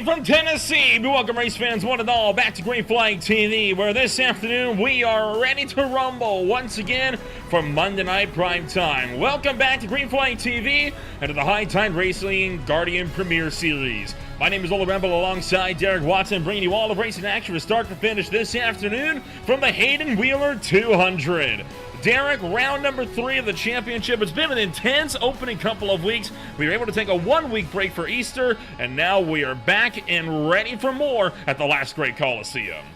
Live from Tennessee, we welcome race fans one and all back to Green Flag TV, where this afternoon we are ready to rumble once again for Monday Night Prime Time. Welcome back to Green Flag TV and to the High Tide Racing Guardian Premier Series. My name is Ola Remble alongside Derek Watson, bringing you all of racing action from start to finish this afternoon from the Haiden Wheeler 200. Derek, round number 3 of the championship. It's been an intense opening couple of weeks. We were able to take a 1-week break for Easter, and now we are back and ready for more at the last great Coliseum.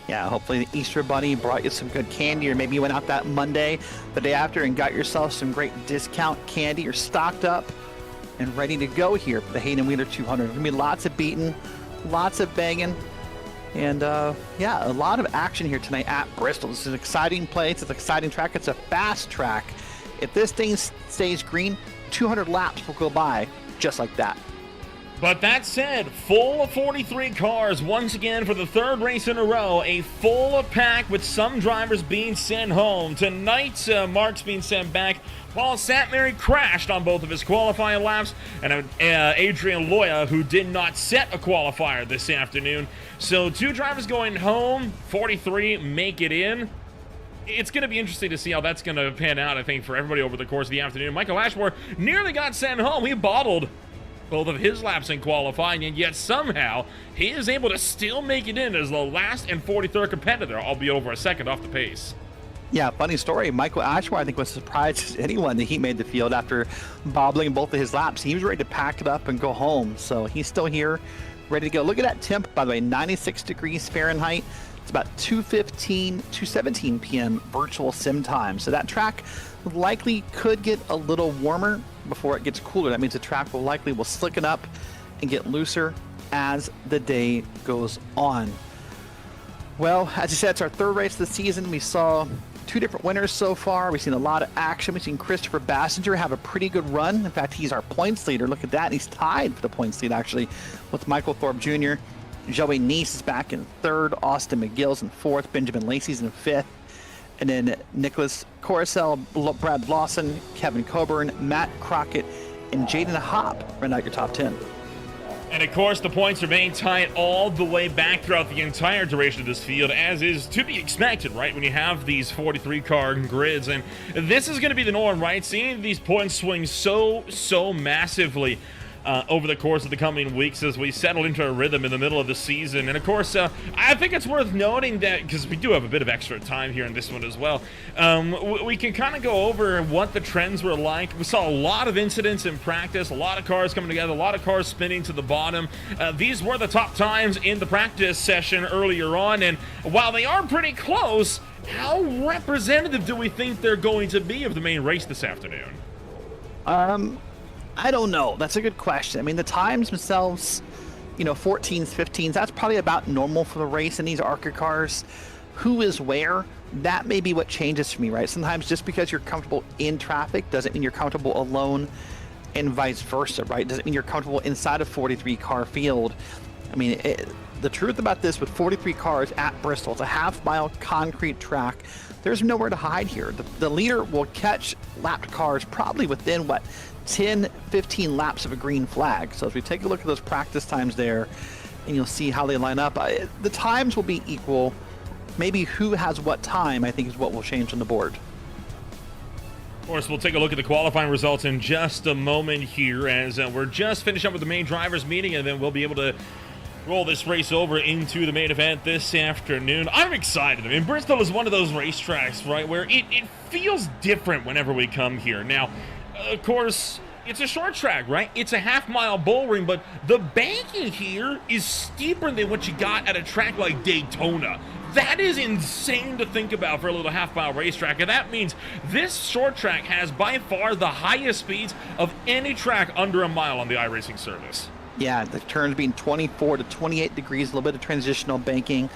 Yeah, hopefully the Easter Bunny brought you some good candy, or maybe you went out that Monday, the day after, and got yourself some great discount candy. You're stocked up and ready to go here for the Haiden Wheeler 200. There's going to be lots of beating, lots of banging. And yeah, a lot of action here tonight at Bristol. This is an exciting place. It's an exciting track. It's a fast track. If this thing stays green, 200 laps will go by just like that. But that said, full of 43 cars once again for the third race in a row. A full pack with some drivers being sent home. Tonight, Mark's being sent back while St. Mary crashed on both of his qualifying laps, and Adrian Loya, who did not set a qualifier this afternoon. So 2 drivers going home, 43 make it in. It's going to be interesting to see how that's going to pan out, I think, for everybody over the course of the afternoon. Michael Ashmore nearly got sent home. He bottled both of his laps in qualifying, and yet somehow he is able to still make it in as the last and 43rd competitor, albeit over a second off the pace. Yeah, funny story. Michael Ashmore, I think, was surprised as anyone that he made the field after bobbling both of his laps. He was ready to pack it up and go home, so he's still here, ready to go. Look at that temp, by the way, 96 degrees Fahrenheit. It's about 2:17 p.m. virtual sim time. So that track likely could get a little warmer before it gets cooler. That means the track will slicken up and get looser as the day goes on. Well, as you said, it's our third race of the season. We saw 2 different winners so far. We've seen a lot of action. We've seen Christopher Bassinger have a pretty good run. In fact, he's our points leader. Look at that. He's tied for the points lead, actually, with Michael Thorpe Jr. Joey Neese is back in 3rd. Austin McGill's in 4th. Benjamin Lacey's in 5th. And then Nicholas Coruscant, Brad Lawson, Kevin Coburn, Matt Crockett, and Jaden Hopp round out your top 10. And of course, the points remain tight all the way back throughout the entire duration of this field, as is to be expected, right, when you have these 43-car grids. And this is going to be the norm, right? Seeing these points swing so massively over the course of the coming weeks as we settle into a rhythm in the middle of the season. And of course, I think it's worth noting that, because we do have a bit of extra time here in this one as well, we can kind of go over what the trends were like. We saw a lot of incidents in practice, a lot of cars coming together, a lot of cars spinning to the bottom. These were the top times in the practice session earlier on, and while they are pretty close, how representative do we think they're going to be of the main race this afternoon? I don't know. That's a good question. I mean, the times themselves, 14s, 15s, that's probably about normal for the race in these ARCA cars. Who is where? That may be what changes for me, right? Sometimes just because you're comfortable in traffic doesn't mean you're comfortable alone, and vice versa, right? Doesn't mean you're comfortable inside a 43-car field. I mean, the truth about this, with 43 cars at Bristol, it's a half-mile concrete track. There's nowhere to hide here. The leader will catch lapped cars probably within, 10, 15 laps of a green flag. So as we take a look at those practice times there, and you'll see how they line up, the times will be equal. Maybe who has what time, I think, is what will change on the board. Of course, we'll take a look at the qualifying results in just a moment here, as we're just finishing up with the main drivers meeting, and then we'll be able to roll this race over into the main event this afternoon. I'm excited. I mean, Bristol is one of those racetracks, right, where it feels different whenever we come here. Now, of course, it's a short track, right? It's a half-mile bull ring, but the banking here is steeper than what you got at a track like Daytona. That is insane to think about for a little half-mile racetrack, and that means this short track has by far the highest speeds of any track under a mile on the iRacing service. Yeah, the turns being 24 to 28 degrees, a little bit of transitional banking.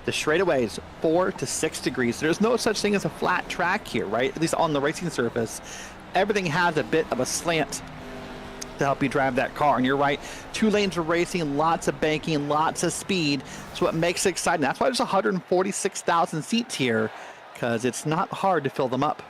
The straightaways 4 to 6 degrees. There's no such thing as a flat track here, right? At least on the racing surface. Everything has a bit of a slant to help you drive that car. And you're right, 2 lanes of racing, lots of banking, lots of speed. It's what makes it exciting. That's why there's 146,000 seats here, because it's not hard to fill them up.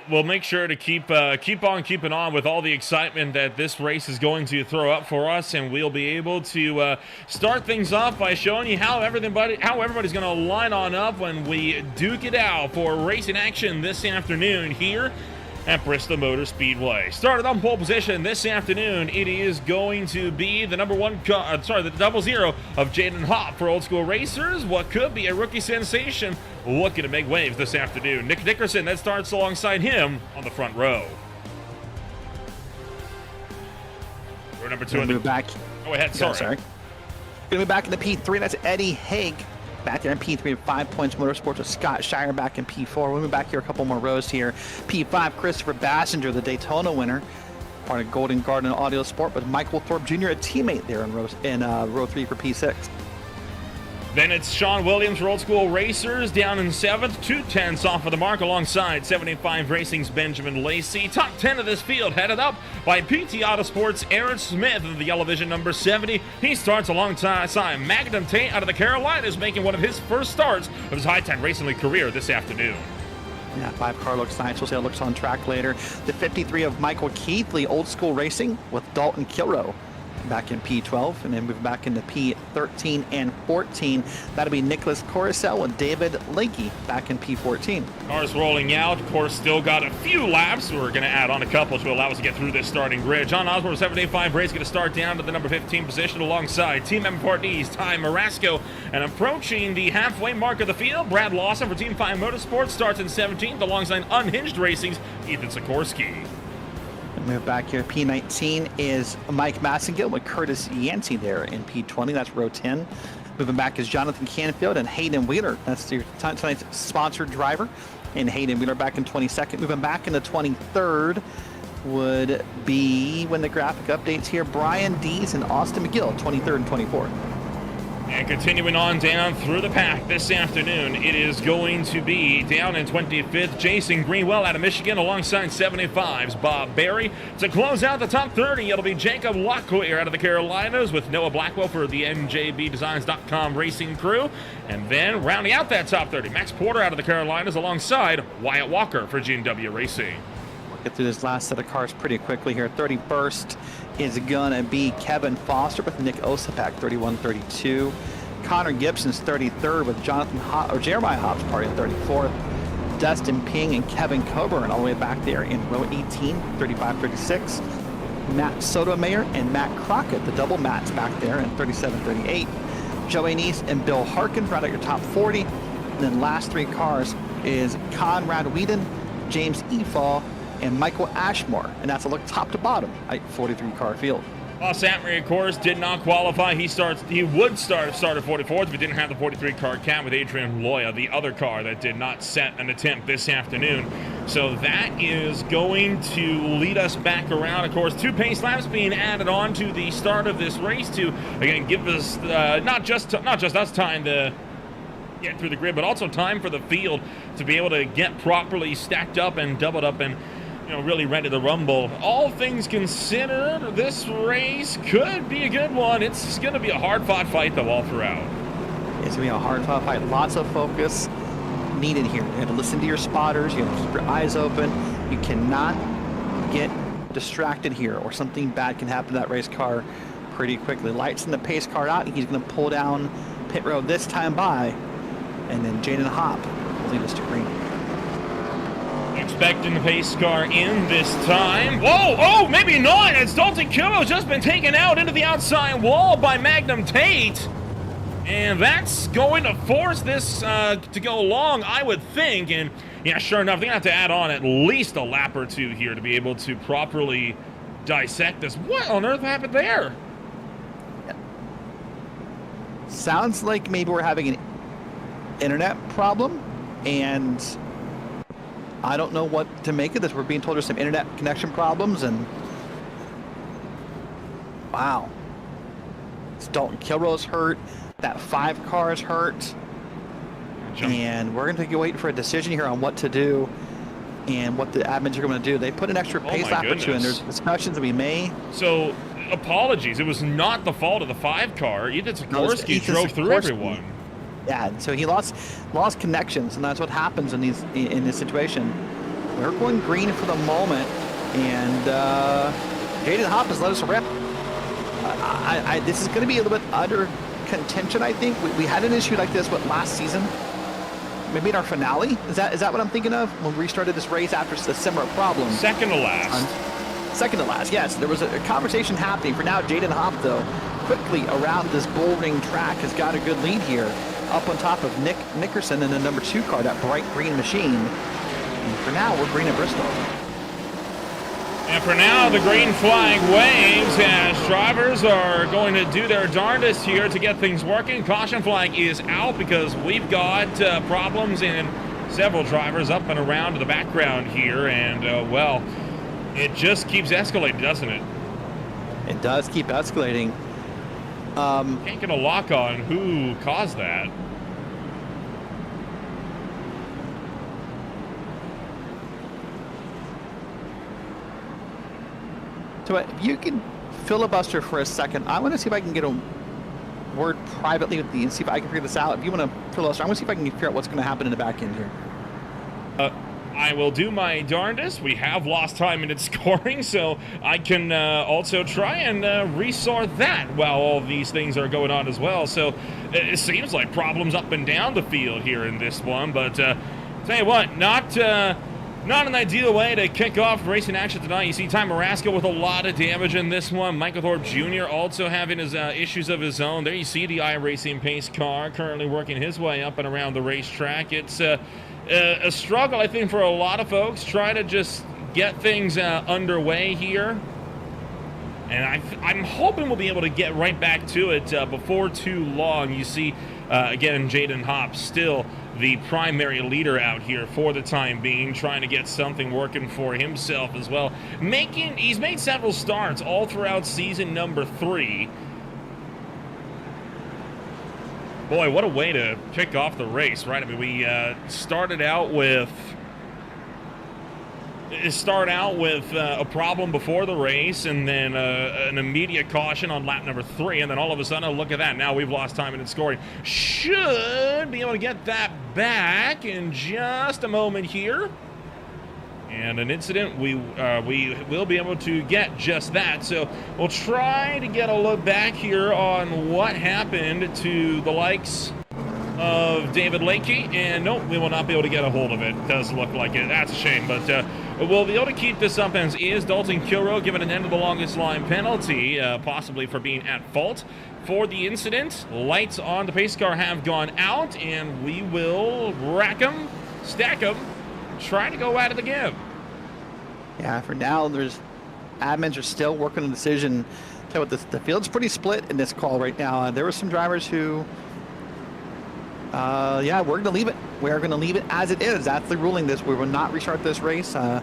We'll make sure to keep on keeping on with all the excitement that this race is going to throw up for us, and we'll be able to start things off by showing you how everybody's going to line on up when we duke it out for racing action this afternoon here at Bristol Motor Speedway. Started on pole position this afternoon, it is going to be the the 00 of Jaden Hopp for Old School Racers. What could be a rookie sensation looking to make waves this afternoon. Nick Dickerson that starts alongside him on the front row. Row number 2 in the back. Go ahead, sorry. Gonna be back in the P3. That's Eddie Haig. Back there in P3, 5 Points Motorsports with Scott Shire back in P4. We'll be back here a couple more rows here. P5, Christopher Bassinger, the Daytona winner, part of Golden Garden Audio Sport, with Michael Thorpe Jr., a teammate there in row 3 for P6. Then it's Sean Williams for Old School Racers down in 7th, 2/10 off of the mark alongside 75 Racing's Benjamin Lacey. Top 10 of this field headed up by PT Autosports' Aaron Smith of the Yellow Vision number 70. He starts alongside Magnum Tate out of the Carolinas, making one of his first starts of his high-tech racing league career this afternoon. Yeah, 5-car looks nice. We'll see how it looks on track later. The 53 of Michael Keithley, Old School Racing, with Dalton Kilrow back in P12, and then move back into P13 and 14. That'll be Nicholas Coruscant and David Lakey back in P14. Cars rolling out. Of course, still got a few laps. We're going to add on a couple to allow us to get through this starting grid. John Osborne, 785 race, going to start down to the number 15 position alongside Team M Partnees, Ty Marasco, and approaching the halfway mark of the field, Brad Lawson for Team 5 Motorsports starts in 17th alongside Unhinged Racing's Ethan Sikorsky. Move back here. P19 is Mike Massengill with Curtis Yancey there in P20. That's row 10. Moving back is Jonathan Canfield and Hayden Wheeler. That's your tonight's sponsored driver. And Hayden Wheeler back in 22nd. Moving back into 23rd would be, when the graphic updates here, Brian Dees and Austin McGill, 23rd and 24th. And continuing on down through the pack this afternoon, it is going to be down in 25th, Jason Greenwell out of Michigan alongside 75's Bob Berry. To close out the top 30, it'll be Jacob Locklear out of the Carolinas with Noah Blackwell for the NJBDesigns.com racing crew. And then rounding out that top 30, Max Porter out of the Carolinas alongside Wyatt Walker for G&W Racing. We'll get through this last set of cars pretty quickly here. 31st is gonna be Kevin Foster with Nick Osapak, 31-32. Connor Gibson's 33rd with Jeremiah Hobbs, party 34th. Dustin Ping and Kevin Coburn all the way back there in row 18, 35-36. Matt Sotomayor and Matt Crockett, the double Matts back there in 37-38. Joey Neese and Bill Harkin right at your top 40. And then last three cars is Conrad Whedon, James Efall, and Michael Ashmore, and that's a look top to bottom at 43-car field. Ross Atmery, of course, did not qualify. He would start at 44th if he didn't have the 43-car cap with Adrian Loya, the other car that did not set an attempt this afternoon. So that is going to lead us back around. Of course, 2 pace laps being added on to the start of this race to, again, give us not just us time to get through the grid, but also time for the field to be able to get properly stacked up and doubled up and really ready to rumble. All things considered, this race could be a good one. It's going to be a hard-fought fight, though, all throughout. It's going to be a hard-fought fight. Lots of focus needed here. You have to listen to your spotters. You have to keep your eyes open. You cannot get distracted here, or something bad can happen to that race car pretty quickly. Lights in the pace car out. He's going to pull down pit road this time by, and then Jaden Hopp will lead us to green. Expecting the pace car in this time. Whoa, oh, maybe not. It's Dalton Kilro's just been taken out into the outside wall by Magnum Tate. And that's going to force this to go long, I would think. And yeah, sure enough, they're going to have to add on at least a lap or two here to be able to properly dissect this. What on earth happened there? Sounds like maybe we're having an internet problem, and I don't know what to make of this. We're being told there's some internet connection problems, and wow. Dalton Kilro's hurt. That 5 car is hurt. And we're going to be waiting for a decision here on what to do and what the admins are going to do. They put an extra pace lap or 2 in. There's discussions that we may. So, apologies. It was not the fault of the 5 car. Ethan Sikorsky drove through everyone. Yeah, so he lost connections, and that's what happens in this situation. We're going green for the moment, and Haiden Hop has let us rip. This is going to be a little bit under contention, I think. We had an issue like this, last season? Maybe in our finale? Is that what I'm thinking of? When we restarted this race after a similar problem. Second to last. Second to last, yes. There was a conversation happening. For now, Haiden Hop, though, quickly around this bull ring track has got a good lead here. Up on top of Nick Nickerson in the number 2 car, that bright green machine. And for now, we're green at Bristol. And for now, the green flag waves as drivers are going to do their darndest here to get things working. Caution flag is out because we've got problems in several drivers up and around the background here. And, well, it just keeps escalating, doesn't it? It does keep escalating. Can't get a lock on who caused that. So if you can filibuster for a second, I want to see if I can get a word privately with you and see if I can figure this out. If you want to filibuster, I want to see if I can figure out what's going to happen in the back end here. I will do my darndest. We have lost time in its scoring, so I can also try and resort that while all these things are going on as well. So it seems like problems up and down the field here in this one, but tell you what, not an ideal way to kick off racing action tonight. You see Ty Marasco with a lot of damage in this one. Michael Thorpe Jr. also having his issues of his own. There you see the iRacing pace car currently working his way up and around the racetrack. It's a struggle, I think, for a lot of folks. Try to just get things underway here. And I'm hoping we'll be able to get right back to it before too long. You see, again, Haiden Hop still the primary leader out here for the time being, trying to get something working for himself as well. He's made several starts all throughout season number 3. Boy, what a way to kick off the race, right? I mean, we started out with a problem before the race, and then an immediate caution on lap number 3, and then all of a sudden, look at that. Now we've lost time in its scoring. Should be able to get that back in just a moment here. And an incident, we will be able to get just that. So we'll try to get a look back here on what happened to the likes of David Lakey, and nope, we will not be able to get a hold of it. Does look like it. That's a shame, but we'll be able to keep this up, as is Dalton Kilroe given an end of the longest line penalty, possibly for being at fault for the incident. Lights on the pace car have gone out, and we will rack them, stack them, try to go at it again. Yeah, for now, admins are still working on the decision. Tell you what, the field's pretty split in this call right now. There were some drivers who, yeah, we're going to leave it. We're going to leave it as it is. That's the ruling. We will not restart this race. All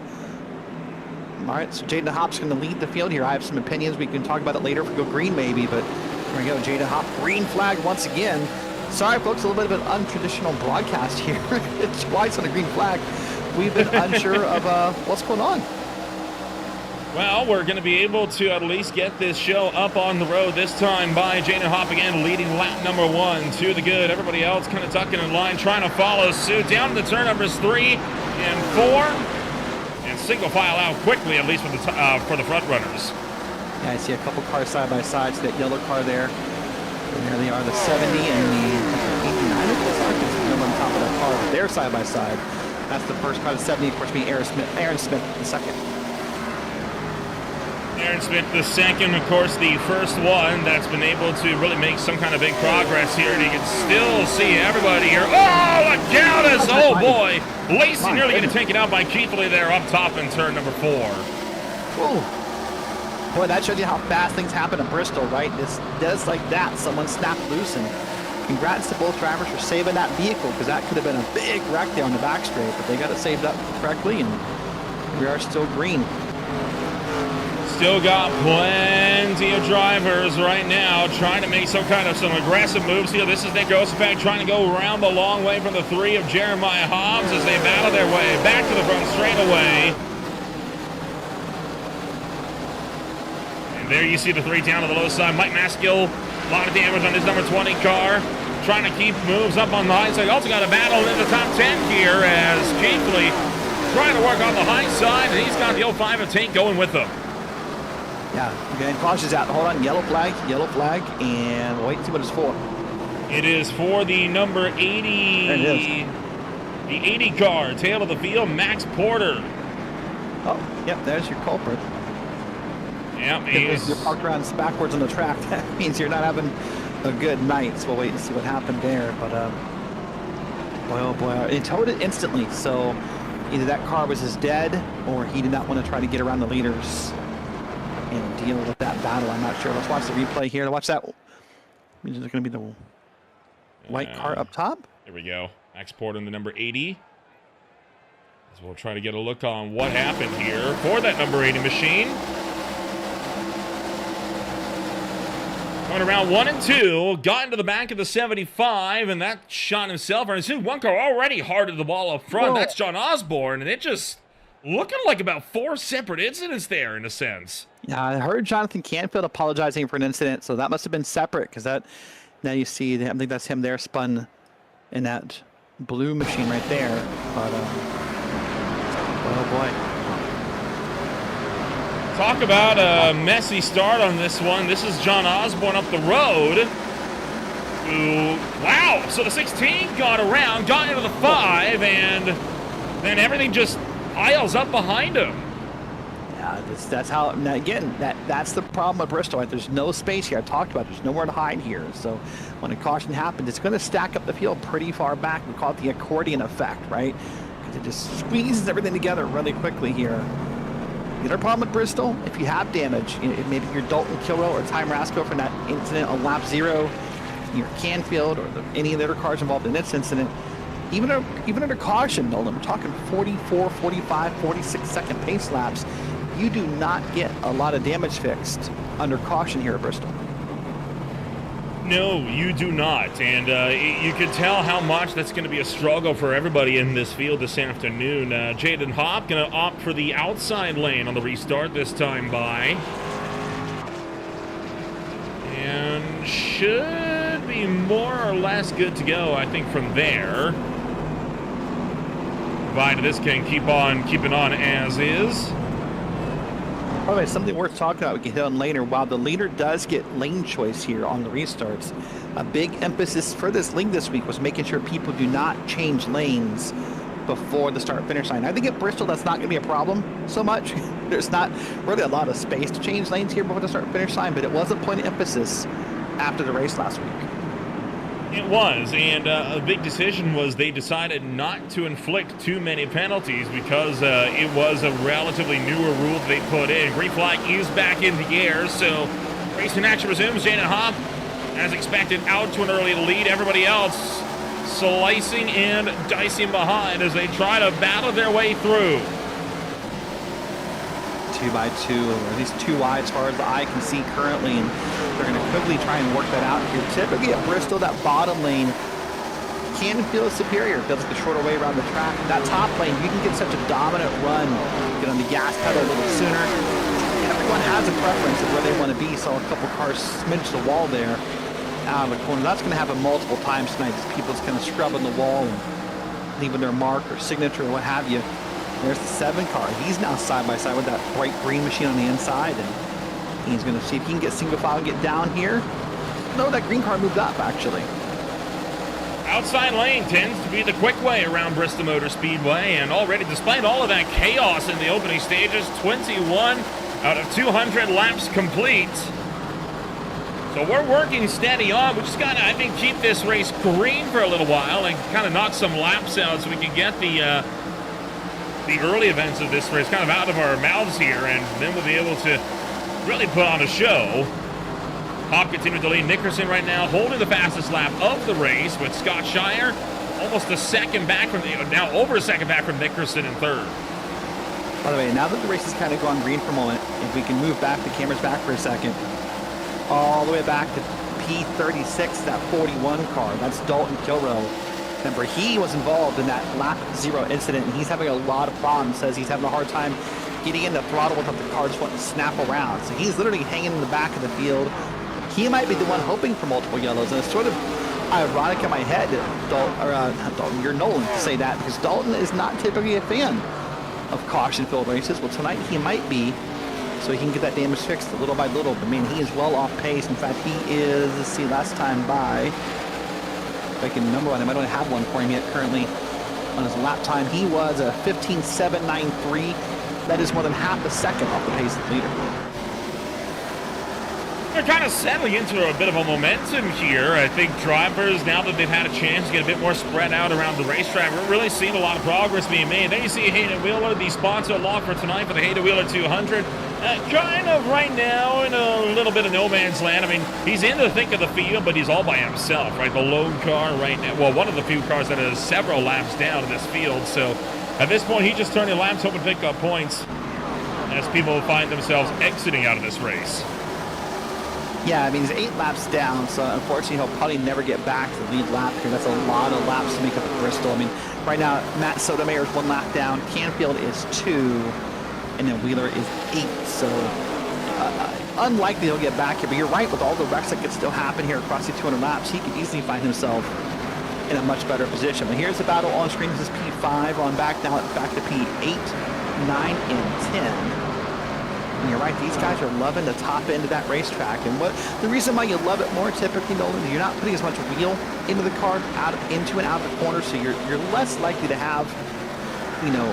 right, so Haiden Hop's going to lead the field here. I have some opinions. We can talk about it later if we go green maybe, but here we go. Haiden Hop, green flag once again. Sorry, folks, a little bit of an untraditional broadcast here. It's twice on a green flag. We've been unsure of what's going on. Well, we're going to be able to at least get this show up on the road this time by Haiden Hop again, leading lap number 1 to the good. Everybody else kind of tucking in line, trying to follow suit. Down to the turn numbers 3 and 4, and single file out quickly, at least for the front runners. Yeah, I see a couple cars side by side. So that yellow car there. And there they are, the 70 and the 89. It looks like it's on top of that car. But they're side by side. That's the first car, the 70, of course, being Aaron Smith, the second. Aaron Smith the second, of course, the first one that's been able to really make some kind of big progress here. And you can still see everybody here. Oh, look out! Oh, boy. Lacey nearly going to take it out by Keithley there up top in turn number 4. Whoa. Boy, that shows you how fast things happen in Bristol, right? It's just like that. Someone snapped loose, and congrats to both drivers for saving that vehicle, because that could have been a big wreck there on the back straight, but they got it saved up correctly, and we are still green. Still got plenty of drivers right now trying to make some aggressive moves here. This is Nick Osipek trying to go around the long way from the 3 of Jeremiah Hobbs as they battle their way back to the front straightaway. And there you see the 3 down to the low side. Mike Maskill, a lot of damage on his number 20 car, trying to keep moves up on the high side. Also got a battle in the top 10 here as Keithley trying to work on the high side, and he's got the 05 of tank going with him. Yeah, again, caution's out. Hold on, yellow flag, and we'll wait and see what it's for. It is for the number 80. There it is. The 80 car, tail of the field, Max Porter. Oh, yep, there's your culprit. Yep, If you're parked around backwards on the track, that means you're not having a good night. So we'll wait and see what happened there. But boy, oh boy, it towed it instantly. So either that car was just dead, or he did not want to try to get around the leaders and deal with that battle. I'm not sure. Let's watch the replay here. Watch that. Is it going to be the white car up top? Here we go. Max Porter in the number 80. As we'll try to get a look on what happened here for that number 80 machine. Going around 1 and 2, got into the back of the 75, and that shot himself. And see one car already hearted the ball up front. Whoa. That's John Osborne, and it just looking like about 4 separate incidents there in a sense. Yeah, I heard Jonathan Canfield apologizing for an incident, so that must have been separate, because that, now you see, I think that's him there spun in that blue machine right there. But, oh boy. Talk about a messy start on this one. This is John Osborne up the road. Ooh, wow, so the 16 got around, got into the 5, and then everything just piles up behind him. Yeah, that's how, now again, that's the problem with Bristol, right? There's no space here. I talked about there's nowhere to hide here. So when a caution happens, it's going to stack up the field pretty far back. We call it the accordion effect, right? Because it just squeezes everything together really quickly here. The other problem with Bristol, if you have damage, maybe your Dalton Kilrow or Ty Marasco from that incident on lap 0, your Canfield or any of the other cars involved in this incident, even under caution, Nolan, we're talking 44, 45, 46-second pace laps, you do not get a lot of damage fixed under caution here at Bristol. No, you do not, and you can tell how much that's going to be a struggle for everybody in this field this afternoon. Jaden Hopp going to opt for the outside lane on the restart this time by, and should be more or less good to go, I think, from there. Provided this can keep on keeping on as is. By the way, something worth talking about we can hit on later. While the leader does get lane choice here on the restarts, a big emphasis for this league this week was making sure people do not change lanes before the start-finish line. I think at Bristol that's not going to be a problem so much. There's not really a lot of space to change lanes here before the start-finish line, but it was a point of emphasis after the race last week. It was, and a big decision was they decided not to inflict too many penalties because it was a relatively newer rule they put in. Green flag is back in the air, so racing action resumes. Jaden Hopp, as expected, out to an early lead. Everybody else slicing and dicing behind as they try to battle their way through. 2x2, or at least 2 wide as far as the eye can see currently, and they're going to quickly try and work that out here. Typically at Bristol, that bottom lane can feel superior. It feels like a shorter way around the track. That top lane, you can get such a dominant run, get on the gas pedal a little sooner. Everyone has a preference of where they want to be. Saw a couple cars smidge the wall there out of the corner. That's going to happen multiple times tonight as people just kind of scrubbing the wall and leaving their mark or signature or what have you. There's the 7 car. He's now side by side with that bright green machine on the inside, and he's going to see if he can get single file and get down here. No, that green car moved up actually. Outside lane tends to be the quick way around Bristol Motor Speedway, and already, despite all of that chaos in the opening stages, 21 out of 200 laps complete. So we're working steady on. We just got to, I think, keep this race green for a little while and kind of knock some laps out so we can get the early events of this race kind of out of our mouths here, and then we'll be able to really put on a show. Hopp continuing to lead Nickerson right now, holding the fastest lap of the race with Scott Shire almost a second back from, now over a second back from Nickerson in third. By the way, now that the race has kind of gone green for a moment, if we can move back, the camera's back for a second, all the way back to P36, that 41 car, that's Dalton Kilrow. Remember, he was involved in that lap 0 incident, and he's having a lot of problems. Says he's having a hard time getting in the throttle without the car just wanting to snap around. So he's literally hanging in the back of the field. He might be the one hoping for multiple yellows, and it's sort of ironic in my head that Dalton, you're Nolan to say that, because Dalton is not typically a fan of caution-filled races. Well, tonight he might be, so he can get that damage fixed little by little. But man, he is well off pace. In fact, he is, let's see, last time by, if I can number one, I might not have one for him yet currently on his lap time. He was a 15.793. That is more than half a second off the pace of the leader. They're kind of settling into a bit of a momentum here. I think drivers, now that they've had a chance to get a bit more spread out around the racetrack, we're really seeing a lot of progress being made. Then you see Haiden Wheeler, the sponsor lock for tonight for the Haiden Wheeler 200. Kind of right now in a little bit of no man's land. I mean, he's in the thick of the field, but he's all by himself, right? The lone car right now, well, one of the few cars that is several laps down in this field. So at this point, he's just turning laps, hoping to pick up points as people find themselves exiting out of this race. Yeah, I mean, he's 8 laps down, so unfortunately he'll probably never get back to the lead lap here. That's a lot of laps to make up at Bristol. I mean, right now, Matt Sotomayor is 1 lap down, Canfield is 2, and then Wheeler is 8. So unlikely he'll get back here, but you're right, with all the wrecks that could still happen here across the 200 laps, he could easily find himself in a much better position. But here's the battle on screen. This is P5 on back, now it's back to P8, 9, and 10. And you're right, these guys are loving the top end of that racetrack. And what the reason why you love it more typically, Nolan, is you're not putting as much wheel into the car, into and out of the corner, so you're less likely to have, you know,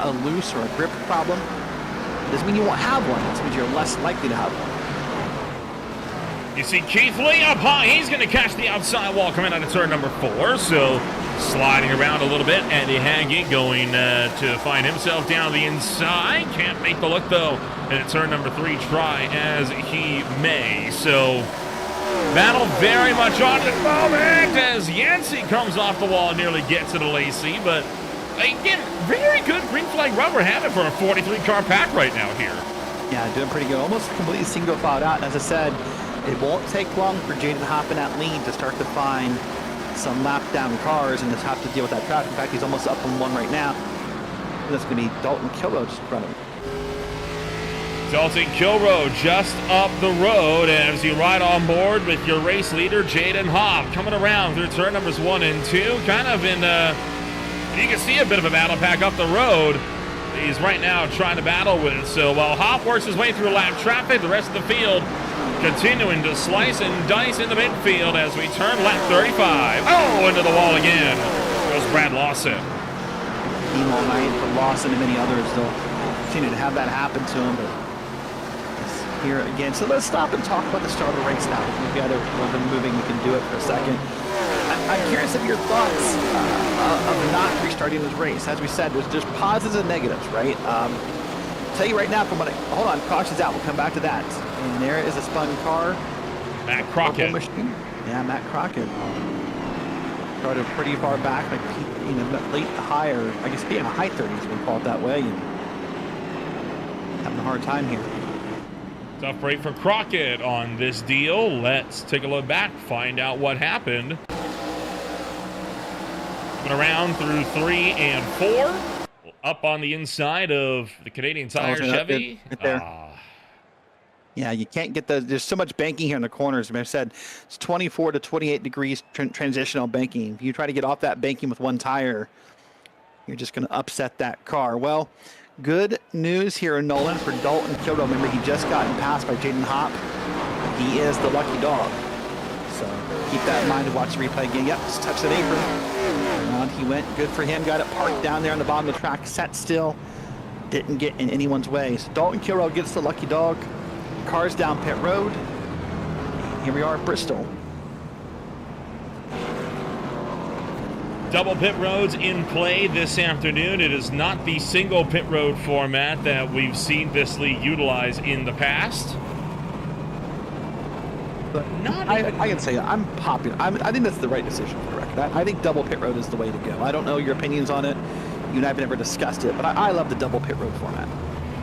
a loose or a grip problem. It doesn't mean you won't have one. It means you're less likely to have one. You see Keith Lee up high. He's going to catch the outside wall coming out of turn number 4. So sliding around a little bit. Andy Haggett going to find himself down the inside. Can't make the look, though. And at turn number 3, try as he may. So battle very much on at the moment as Yancey comes off the wall and nearly gets to the Lacey. But again, very good green flag run we're having for a 43-car pack right now here. Yeah, doing pretty good. Almost completely single filed out. And as I said, it won't take long for Jaden Hopp in that lead to start to find some lap down cars and just have to deal with that traffic. In fact, he's almost up on 1 right now. That's going to be Dalton Kilroe just in front of him. Dalton Kilroe just up the road as you ride on board with your race leader, Jaden Hopp, coming around through turn numbers 1 and 2. Kind of in, you can see a bit of a battle pack up the road. He's right now trying to battle with it. So while Hopp works his way through lap traffic, the rest of the field continuing to slice and dice in the midfield as we turn lap 35. Oh, into the wall again. Goes Brad Lawson. Team all night for Lawson and many others. They'll continue to have that happen to him. But here again. So let's stop and talk about the start of the race now. We've got it moving. We can do it for a second. I'm curious of your thoughts of not restarting this race. As we said, there's positives and negatives, right? Tell you right now, from what hold on, caution's out. We'll come back to that. And there is a spun car. Matt Crockett. Yeah, Matt Crockett. Started pretty far back, like, you know, late higher. I guess being a high 30s, we call it that way. And having a hard time here. Tough break for Crockett on this deal. Let's take a look back, find out what happened. Coming around through 3 and 4. Up on the inside of the Canadian Tire Chevy. Right there. Yeah, you can't get there's so much banking here in the corners. I mean, I said it's 24 to 28 degrees transitional banking. If you try to get off that banking with one tire, you're just going to upset that car. Well, good news here in Nolan for Dalton Kilroe. Remember, he just gotten passed by Jaden Hopp. He is the lucky dog. So keep that in mind and watch the replay again. Yep, just touch that apron. And he went. Good for him. Got it parked down there on the bottom of the track. Sat still. Didn't get in anyone's way. So Dalton Kilroe gets the lucky dog. Cars down pit road. Here we are at Bristol. Double pit roads in play this afternoon. It is not the single pit road format that we've seen this league utilize in the past. But I can say I'm popular. I think that's the right decision for the record. I think double pit road is the way to go. I don't know your opinions on it. You and I have never discussed it, but I love the double pit road format.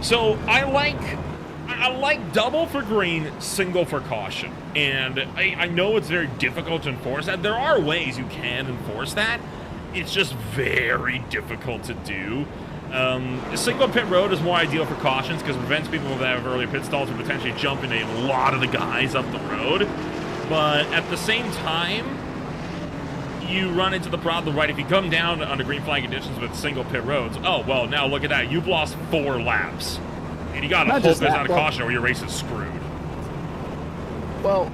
So I like double for green, single for caution. And I know it's very difficult to enforce that. There are ways you can enforce that. It's just very difficult to do. Single pit road is more ideal for cautions because it prevents people that have earlier pit stalls from potentially jumping a lot of the guys up the road. But at the same time, you run into the problem, right? If you come down under green flag conditions with single pit roads, oh, well, now look at that. You've lost 4 laps. And you got to hope there's not a caution or your race is screwed. Well,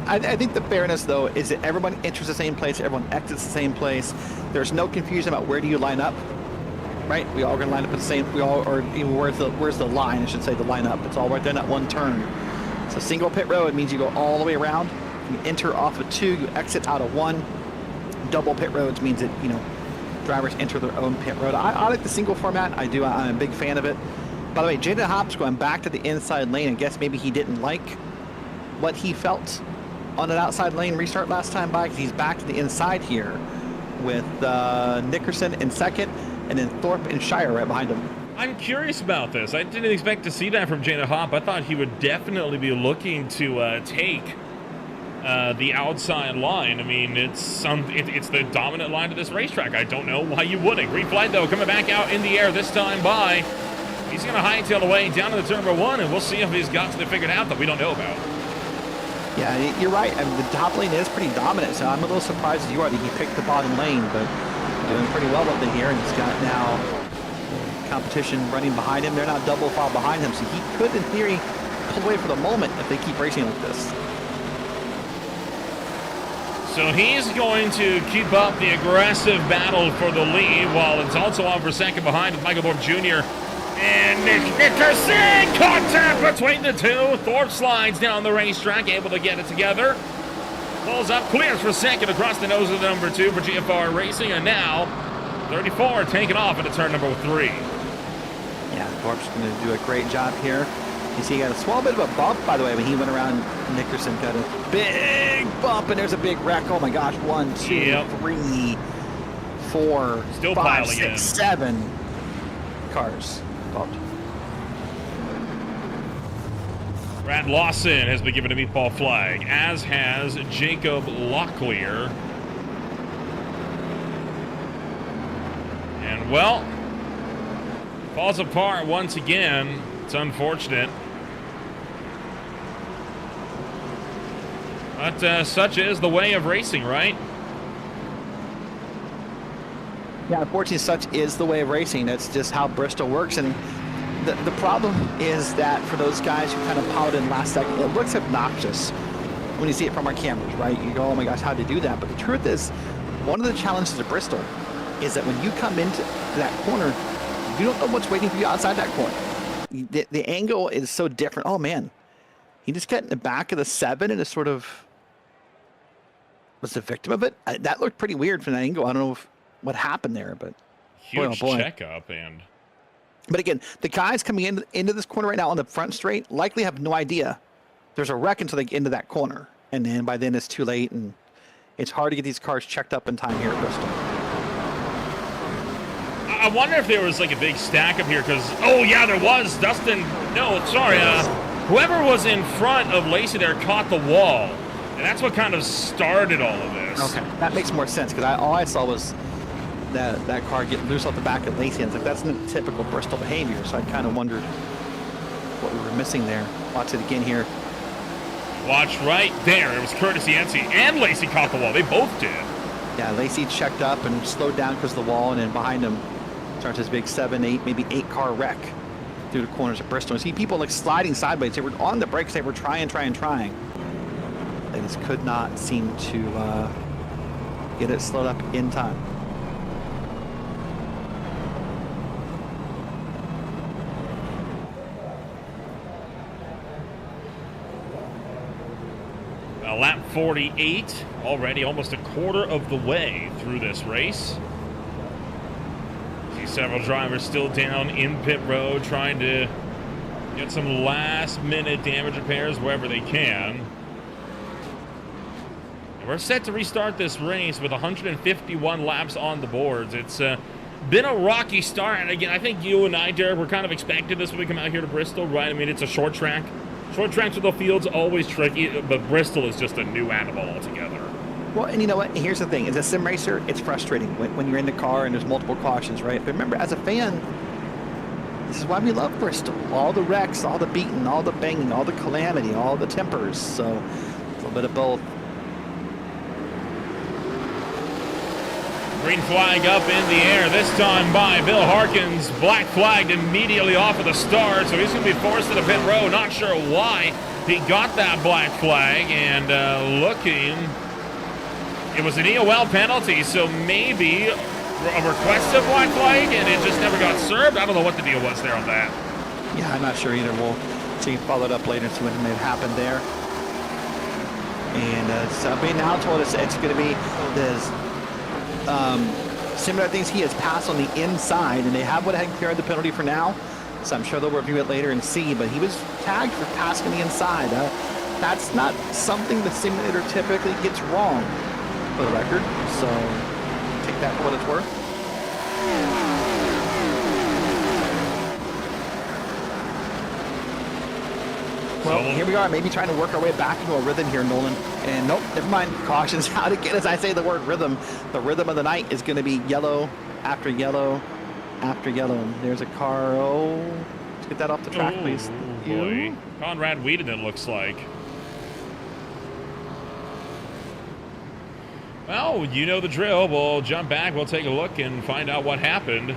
I think the fairness, though, is that everyone enters the same place, everyone exits the same place. There's no confusion about where do you line up, right? We all going to line up at the same, or even where's the line, I should say, the lineup. It's all right there in that one turn. So single pit road means you go all the way around. You enter off of 2, you exit out of 1. Double pit roads means that, drivers enter their own pit road. I like the single format. I'm a big fan of it. By the way, Jaden Hopp's going back to the inside lane. I guess maybe he didn't like what he felt on an outside lane restart last time by, because he's back to the inside here with Nickerson in second, and then Thorpe and Shire right behind him. I'm curious about this. I didn't expect to see that from Jaden Hopp. I thought he would definitely be looking to take the outside line. I mean, it's the dominant line of this racetrack. I don't know why you wouldn't. Green flag, though, coming back out in the air this time by. He's going to hightail the way down to the turn number 1, and we'll see if he's got something figured out that we don't know about. Yeah, you're right. I mean, the top lane is pretty dominant, so I'm a little surprised as you are that he picked the bottom lane, but doing pretty well up in here, and he's got now competition running behind him. They're not double file behind him, so he could, in theory, pull away for the moment if they keep racing like this. So he's going to keep up the aggressive battle for the lead, while it's also on for second behind with Michael Thorpe Jr. And Nickerson, contact between the two. Thorpe slides down the racetrack, able to get it together. Pulls up, clears for second across the nose of the number 2 for GFR Racing, and now 34 taking off into turn number 3. Yeah, Thorpe's going to do a great job here. You see he got a small bit of a bump, by the way, when he went around Nickerson. Got a big bump, and there's a big wreck. Oh my gosh, 1, 2, 3, 4, Still 5, piling 6, in. 7 cars bumped. Brad Lawson has been given a meatball flag, as has Jacob Locklear. And, well, falls apart once again. It's unfortunate. But such is the way of racing, right? Yeah, unfortunately, such is the way of racing. That's just how Bristol works. And the problem is that for those guys who kind of piled in last second, it looks obnoxious when you see it from our cameras, right? You go, oh my gosh, how'd they do that? But the truth is, one of the challenges of Bristol is that when you come into that corner, you don't know what's waiting for you outside that corner. The angle is so different. Oh man, he just got in the back of the 7 and is sort of was the victim of it. That looked pretty weird from that angle. I don't know what happened there, but huge checkup. And but again, the guys coming into this corner right now on the front straight likely have no idea there's a wreck until they get into that corner, and then by then it's too late, and it's hard to get these cars checked up in time here at Bristol. I wonder if there was like a big stack up here, because, oh yeah, there was. Dustin, no, sorry, whoever was in front of Lacey there caught the wall, and that's what kind of started all of this. Okay, that makes more sense, because all I saw was that car get loose off the back of Lacey, and it's like, that's not typical Bristol behavior, so I kind of wondered what we were missing there. Watch it again here. Watch right there. It was Curtis Yancey and Lacey caught the wall. They both did. Yeah, Lacey checked up and slowed down because of the wall, and then behind him starts this big 7, 8, maybe 8 car wreck through the corners of Bristol. You see people like sliding sideways. They were on the brakes. They were trying. They just could not seem to get it slowed up in time. Lap 48 already, almost a quarter of the way through this race. See several drivers still down in pit road trying to get some last minute damage repairs wherever they can. And we're set to restart this race with 151 laps on the boards. It's been a rocky start, and again, I think you and I, Derek, were kind of expecting this when we come out here to Bristol, right? I mean, it's a short track. Short tracks with the field's always tricky, but Bristol is just a new animal altogether. Well, and you know what? Here's the thing. As a sim racer, it's frustrating when you're in the car and there's multiple cautions, right? But remember, as a fan, this is why we love Bristol. All the wrecks, all the beating, all the banging, all the calamity, all the tempers. So, a little bit of both. Green flag up in the air, this time by Bill Harkins. Black flagged immediately off of the start, so he's going to be forced to the pit road. Not sure why he got that black flag, and looking, it was an EOL penalty, so maybe a requested black flag, and it just never got served. I don't know what the deal was there on that. Yeah, I'm not sure either. We'll see, follow it up later and see what may have happened there. And somebody now told us it's going to be this similar things. He has passed on the inside, and they have went ahead and cleared the penalty for now. So I'm sure they'll review it later and see. But he was tagged for passing the inside. That's not something the simulator typically gets wrong, for the record. So take that for what it's worth. Well, here we are, maybe trying to work our way back into a rhythm here, Nolan. And nope, never mind. Caution's out again as I say the word rhythm. The rhythm of the night is going to be yellow after yellow after yellow. And there's a car. Oh, let's get that off the track, please. Oh, boy. Conrad Whedon, it looks like. Well, you know the drill. We'll jump back. We'll take a look and find out what happened.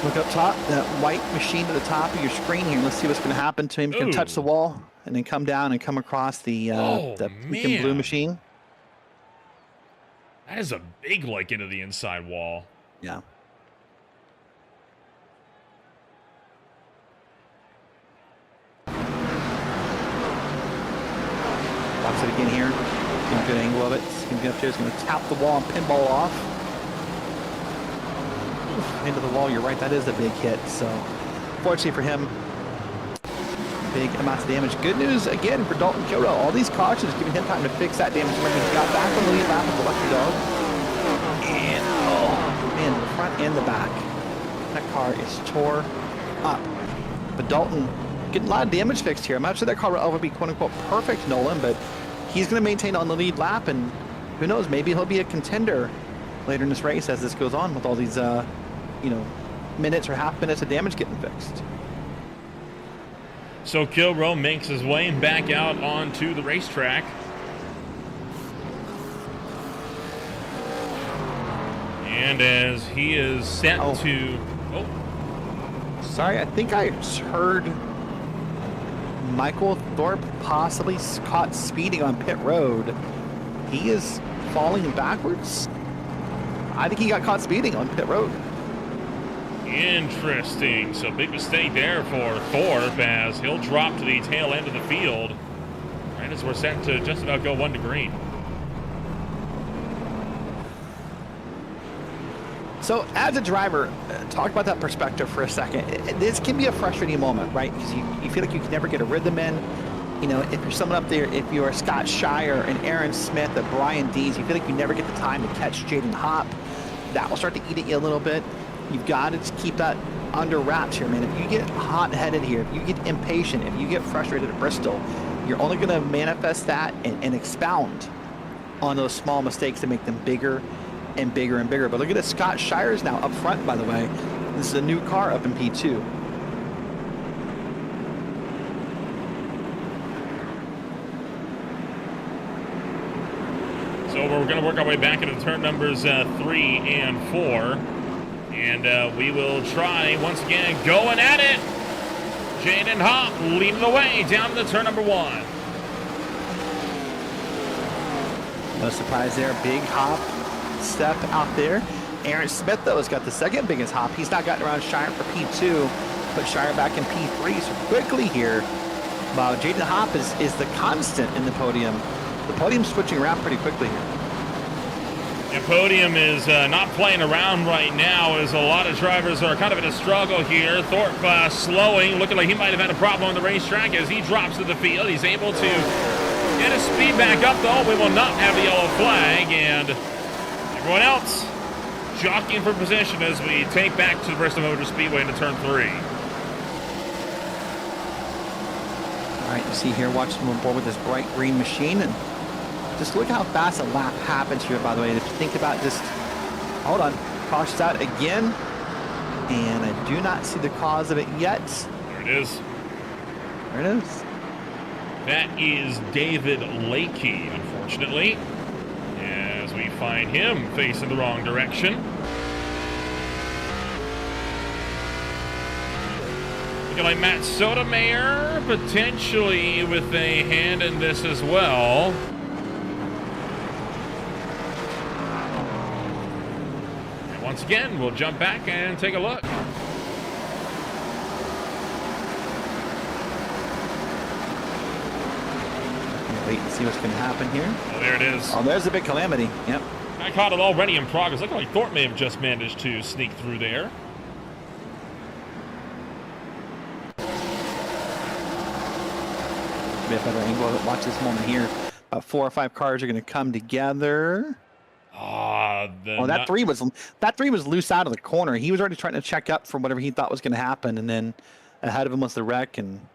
Look up top, that white machine at the top of your screen here. Let's see what's going to happen to him. He's going to touch the wall and then come down and come across the freaking blue machine. That is a big like into the inside wall. Yeah. Watch it again here. Get a good angle of it. It's going to be up there. It's going to tap the wall and pinball off. Into the wall, you're right, that is a big hit. So fortunately for him, big amounts of damage. Good news again for Dalton Kilrow. All these cautions giving him time to fix that damage. Remember, he got back on the lead lap with the lucky dog. And oh man, the front and the back. That car is tore up. But Dalton getting a lot of damage fixed here. I'm not sure that car will ever be quote unquote perfect, Nolan, but he's gonna maintain on the lead lap, and who knows, maybe he'll be a contender later in this race as this goes on with all these minutes or half minutes of damage getting fixed. So Kilrow makes his way back out onto the racetrack. And as he is set to... Oh. Sorry, I think I heard Michael Thorpe possibly caught speeding on pit road. He is falling backwards. I think he got caught speeding on pit road. Interesting. So big mistake there for Thorpe as he'll drop to the tail end of the field right as we're set to just about go 1 to green. So as a driver, talk about that perspective for a second. This can be a frustrating moment, right? Because you feel like you can never get a rhythm in. You know, if you're someone up there, if you're Scott Shire and Aaron Smith and Brian Dees, you feel like you never get the time to catch Jaden Hopp. That will start to eat at you a little bit. You've got to keep that under wraps here, man. If you get hot-headed here, if you get impatient, if you get frustrated at Bristol, you're only going to manifest that and expound on those small mistakes to make them bigger and bigger and bigger. But look at this. Scott Shire's now up front, by the way. This is a new car up in P2. So we're going to work our way back into turn numbers 3 and 4. And we will try, once again, going at it. Jaden Hopp leading the way down to turn number 1. No surprise there. Big hop step out there. Aaron Smith, though, has got the second biggest hop. He's not gotten around Shire for P2. Put Shire back in P3. So quickly here, wow, Jaden Hopp is the constant in the podium. The podium's switching around pretty quickly here. And Podium is not playing around right now, as a lot of drivers are kind of in a struggle here. Thorpe slowing, looking like he might have had a problem on the racetrack as he drops to the field. He's able to get his speed back up, though. We will not have the yellow flag, and everyone else jockeying for position as we take back to the Bristol Motor Speedway into turn 3. All right, you see here, watch him on board with this bright green machine, and just look how fast a lap happens here, by the way. If you think about just, hold on, cautions out again, and I do not see the cause of it yet. There it is. There it is. That is David Lakey, unfortunately. unfortunately, as we find him facing the wrong direction. Looking like Matt Sotomayor potentially with a hand in this as well. And once again, we'll jump back and take a look. Wait and see what's going to happen here. Oh, there it is. Oh, there's a big calamity. Yep. I caught it already in progress. Looking like Thorpe may have just managed to sneak through there. Be a better angle. Watch this moment here. About 4 or 5 cars are going to come together. That three was loose out of the corner. He was already trying to check up for whatever he thought was going to happen, and then ahead of him was the wreck, and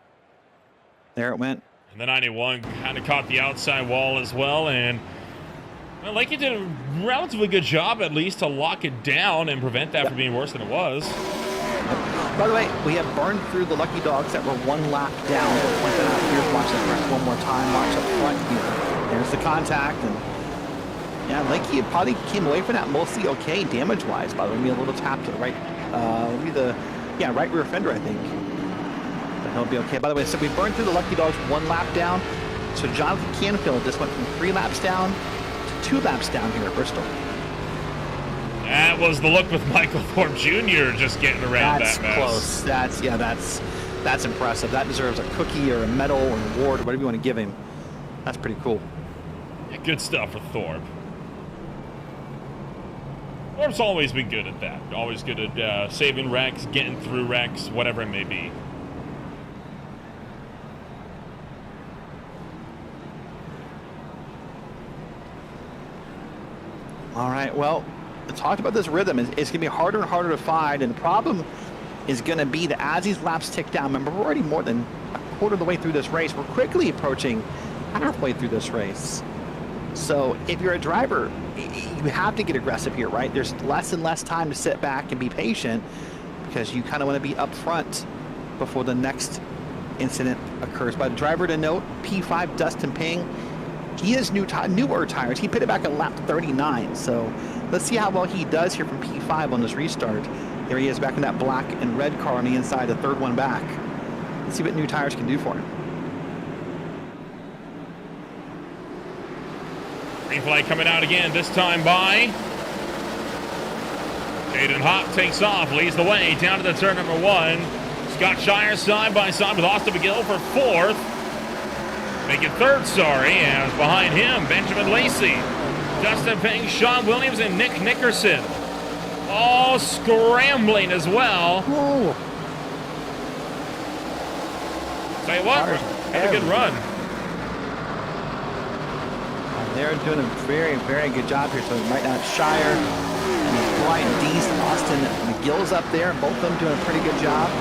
there it went. And the 91 kind of caught the outside wall as well, and well, like he did a relatively good job at least to lock it down and prevent that from being worse than it was. By the way, we have burned through the lucky dogs that were 1 lap down. We'll point that out here. Watch that wreck one more time. Watch up front here. There's the contact, and yeah, like he probably came away from that mostly okay damage-wise. By the way, maybe a little tap to the right, right rear fender, I think. But he'll be okay. By the way, so we burned through the lucky dogs 1 lap down. So Jonathan Canfield just went from 3 laps down to 2 laps down here at Bristol. That was the look with Michael Thorpe Jr. just getting around that mess. Close. That's impressive. That deserves a cookie or a medal or an award or whatever you want to give him. That's pretty cool. Yeah, good stuff for Thorpe. Thorpe's always been good at that. Always good at saving wrecks, getting through wrecks, whatever it may be. All right, well, I talked about this rhythm. It's going to be harder and harder to find, and the problem is going to be that as these laps tick down, remember, we're already more than a quarter of the way through this race. We're quickly approaching halfway through this race. So if you're a driver, you have to get aggressive here, right? There's less and less time to sit back and be patient because you kind of want to be up front before the next incident occurs. But a driver to note, P5 Dustin Ping, he has newer tires. He pitted back at lap 39. So let's see how well he does here from P5 on this restart. There he is back in that black and red car on the inside, the third one back. Let's see what new tires can do for him. Green flag coming out again, this time by Haiden. Hop takes off, leads the way down to the turn number 1. Scott Shire side by side with Austin McGill for 4th. Make it 3rd, sorry, and behind him, Benjamin Lacey, Justin Ping, Sean Williams, and Nick Nickerson. All scrambling as well. Whoa. Tell you what, had a good run. They're doing a very, very good job here. So right now, Shire and Brian Dees, Austin McGill's up there. Both of them doing a pretty good job.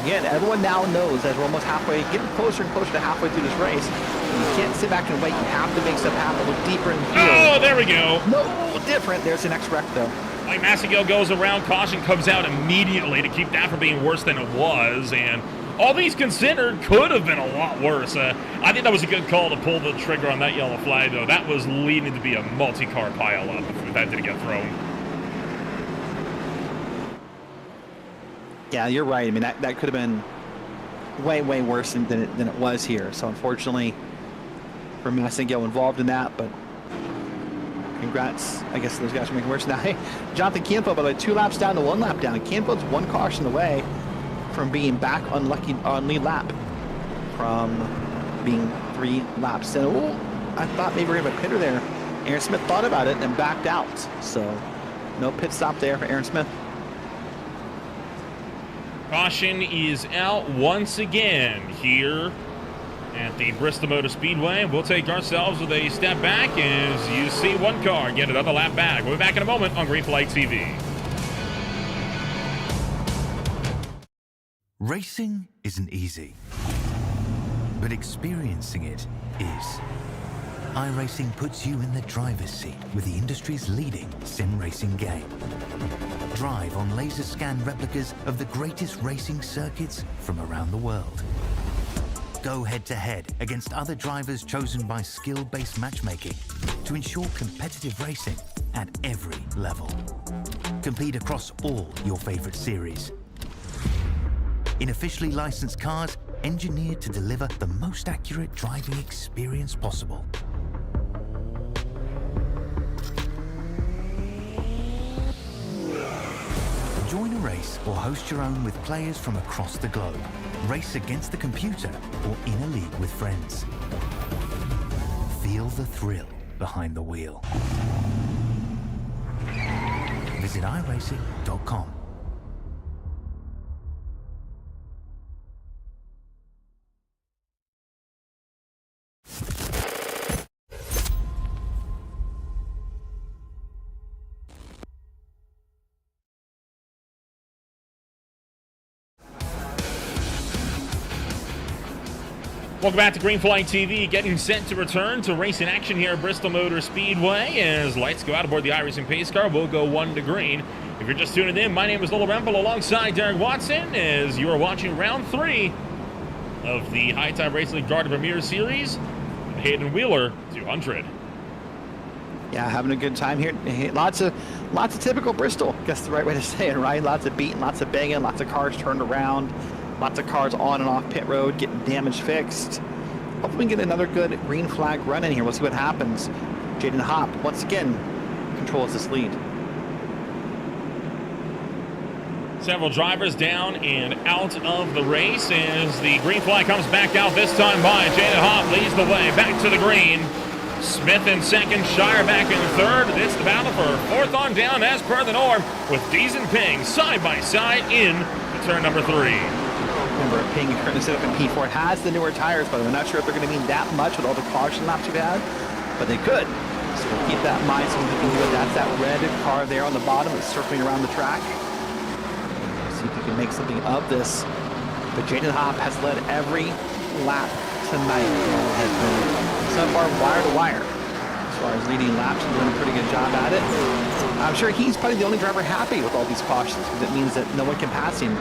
Again, everyone now knows as we're almost halfway, getting closer and closer to halfway through this race. You can't sit back and wait. You have to make stuff happen. A little deeper in the field. Oh, there we go. No, different. There's the next wreck, though. Like Massigill goes around, caution comes out immediately to keep that from being worse than it was, and all these considered could have been a lot worse. I think that was a good call to pull the trigger on that yellow flag, though. That was leading to be a multi-car pileup if that didn't get thrown. Yeah, you're right. I mean, that could have been way, way worse than it was here. So unfortunately for Massigill involved in that, but congrats, I guess, those guys are making worse. Now, hey, Jonathan Canfield, by the way, 2 laps down to 1 lap down. Canfield's 1 caution away from being back on lead lap from being 3 laps. And I thought maybe we were going to have a pitter there. Aaron Smith thought about it and backed out. So no pit stop there for Aaron Smith. Caution is out once again here at the Bristol Motor Speedway. We'll take ourselves with a step back as you see 1 car get another lap back. We'll be back in a moment on Green Flag TV. Racing isn't easy, but experiencing it is. iRacing puts you in the driver's seat with the industry's leading sim racing game. Drive on laser scan replicas of the greatest racing circuits from around the world. go head-to-head against other drivers chosen by skill-based matchmaking to ensure competitive racing at every level. Compete across all your favorite series in officially licensed cars engineered to deliver the most accurate driving experience possible. Join a race or host your own with players from across the globe. Race against the computer or in a league with friends. Feel the thrill behind the wheel. Visit iRacing.com. Welcome back to Green Flag TV, getting set to return to racing action here at Bristol Motor Speedway as lights go out aboard the iRacing pace car. We'll go 1 to green. If you're just tuning in, my name is Noel Rempel alongside Derek Watson as you are watching round 3 of the High Time Racing League Garden Premier Series, Haiden Wheeler 200. Yeah, having a good time here. Lots of typical Bristol. Guess the right way to say it, right? Lots of beating, lots of banging, lots of cars turned around. Lots of cars on and off pit road, getting damage fixed. Hopefully we can get another good green flag run in here. We'll see what happens. Haiden Hopp, once again, controls this lead. Several drivers down and out of the race as the green flag comes back out this time by Haiden Hopp, leads the way back to the green. Smith in second, Shire back in third. It's the battle for fourth on down as per the norm with Dees and Ping side by side in to turn number 3. Remember, Ping currently set up in P4. It has the newer tires, but I'm not sure if they're going to mean that much with all the caution laps you've had, but they could. So we'll keep that in mind. So we can do it. That's that red car there on the bottom that's circling around the track. See if we can make something of this. But Haiden Hopp has led every lap tonight. Has been so far wire to wire as far as leading laps and doing a pretty good job at it. I'm sure he's probably the only driver happy with all these cautions because it means that no one can pass him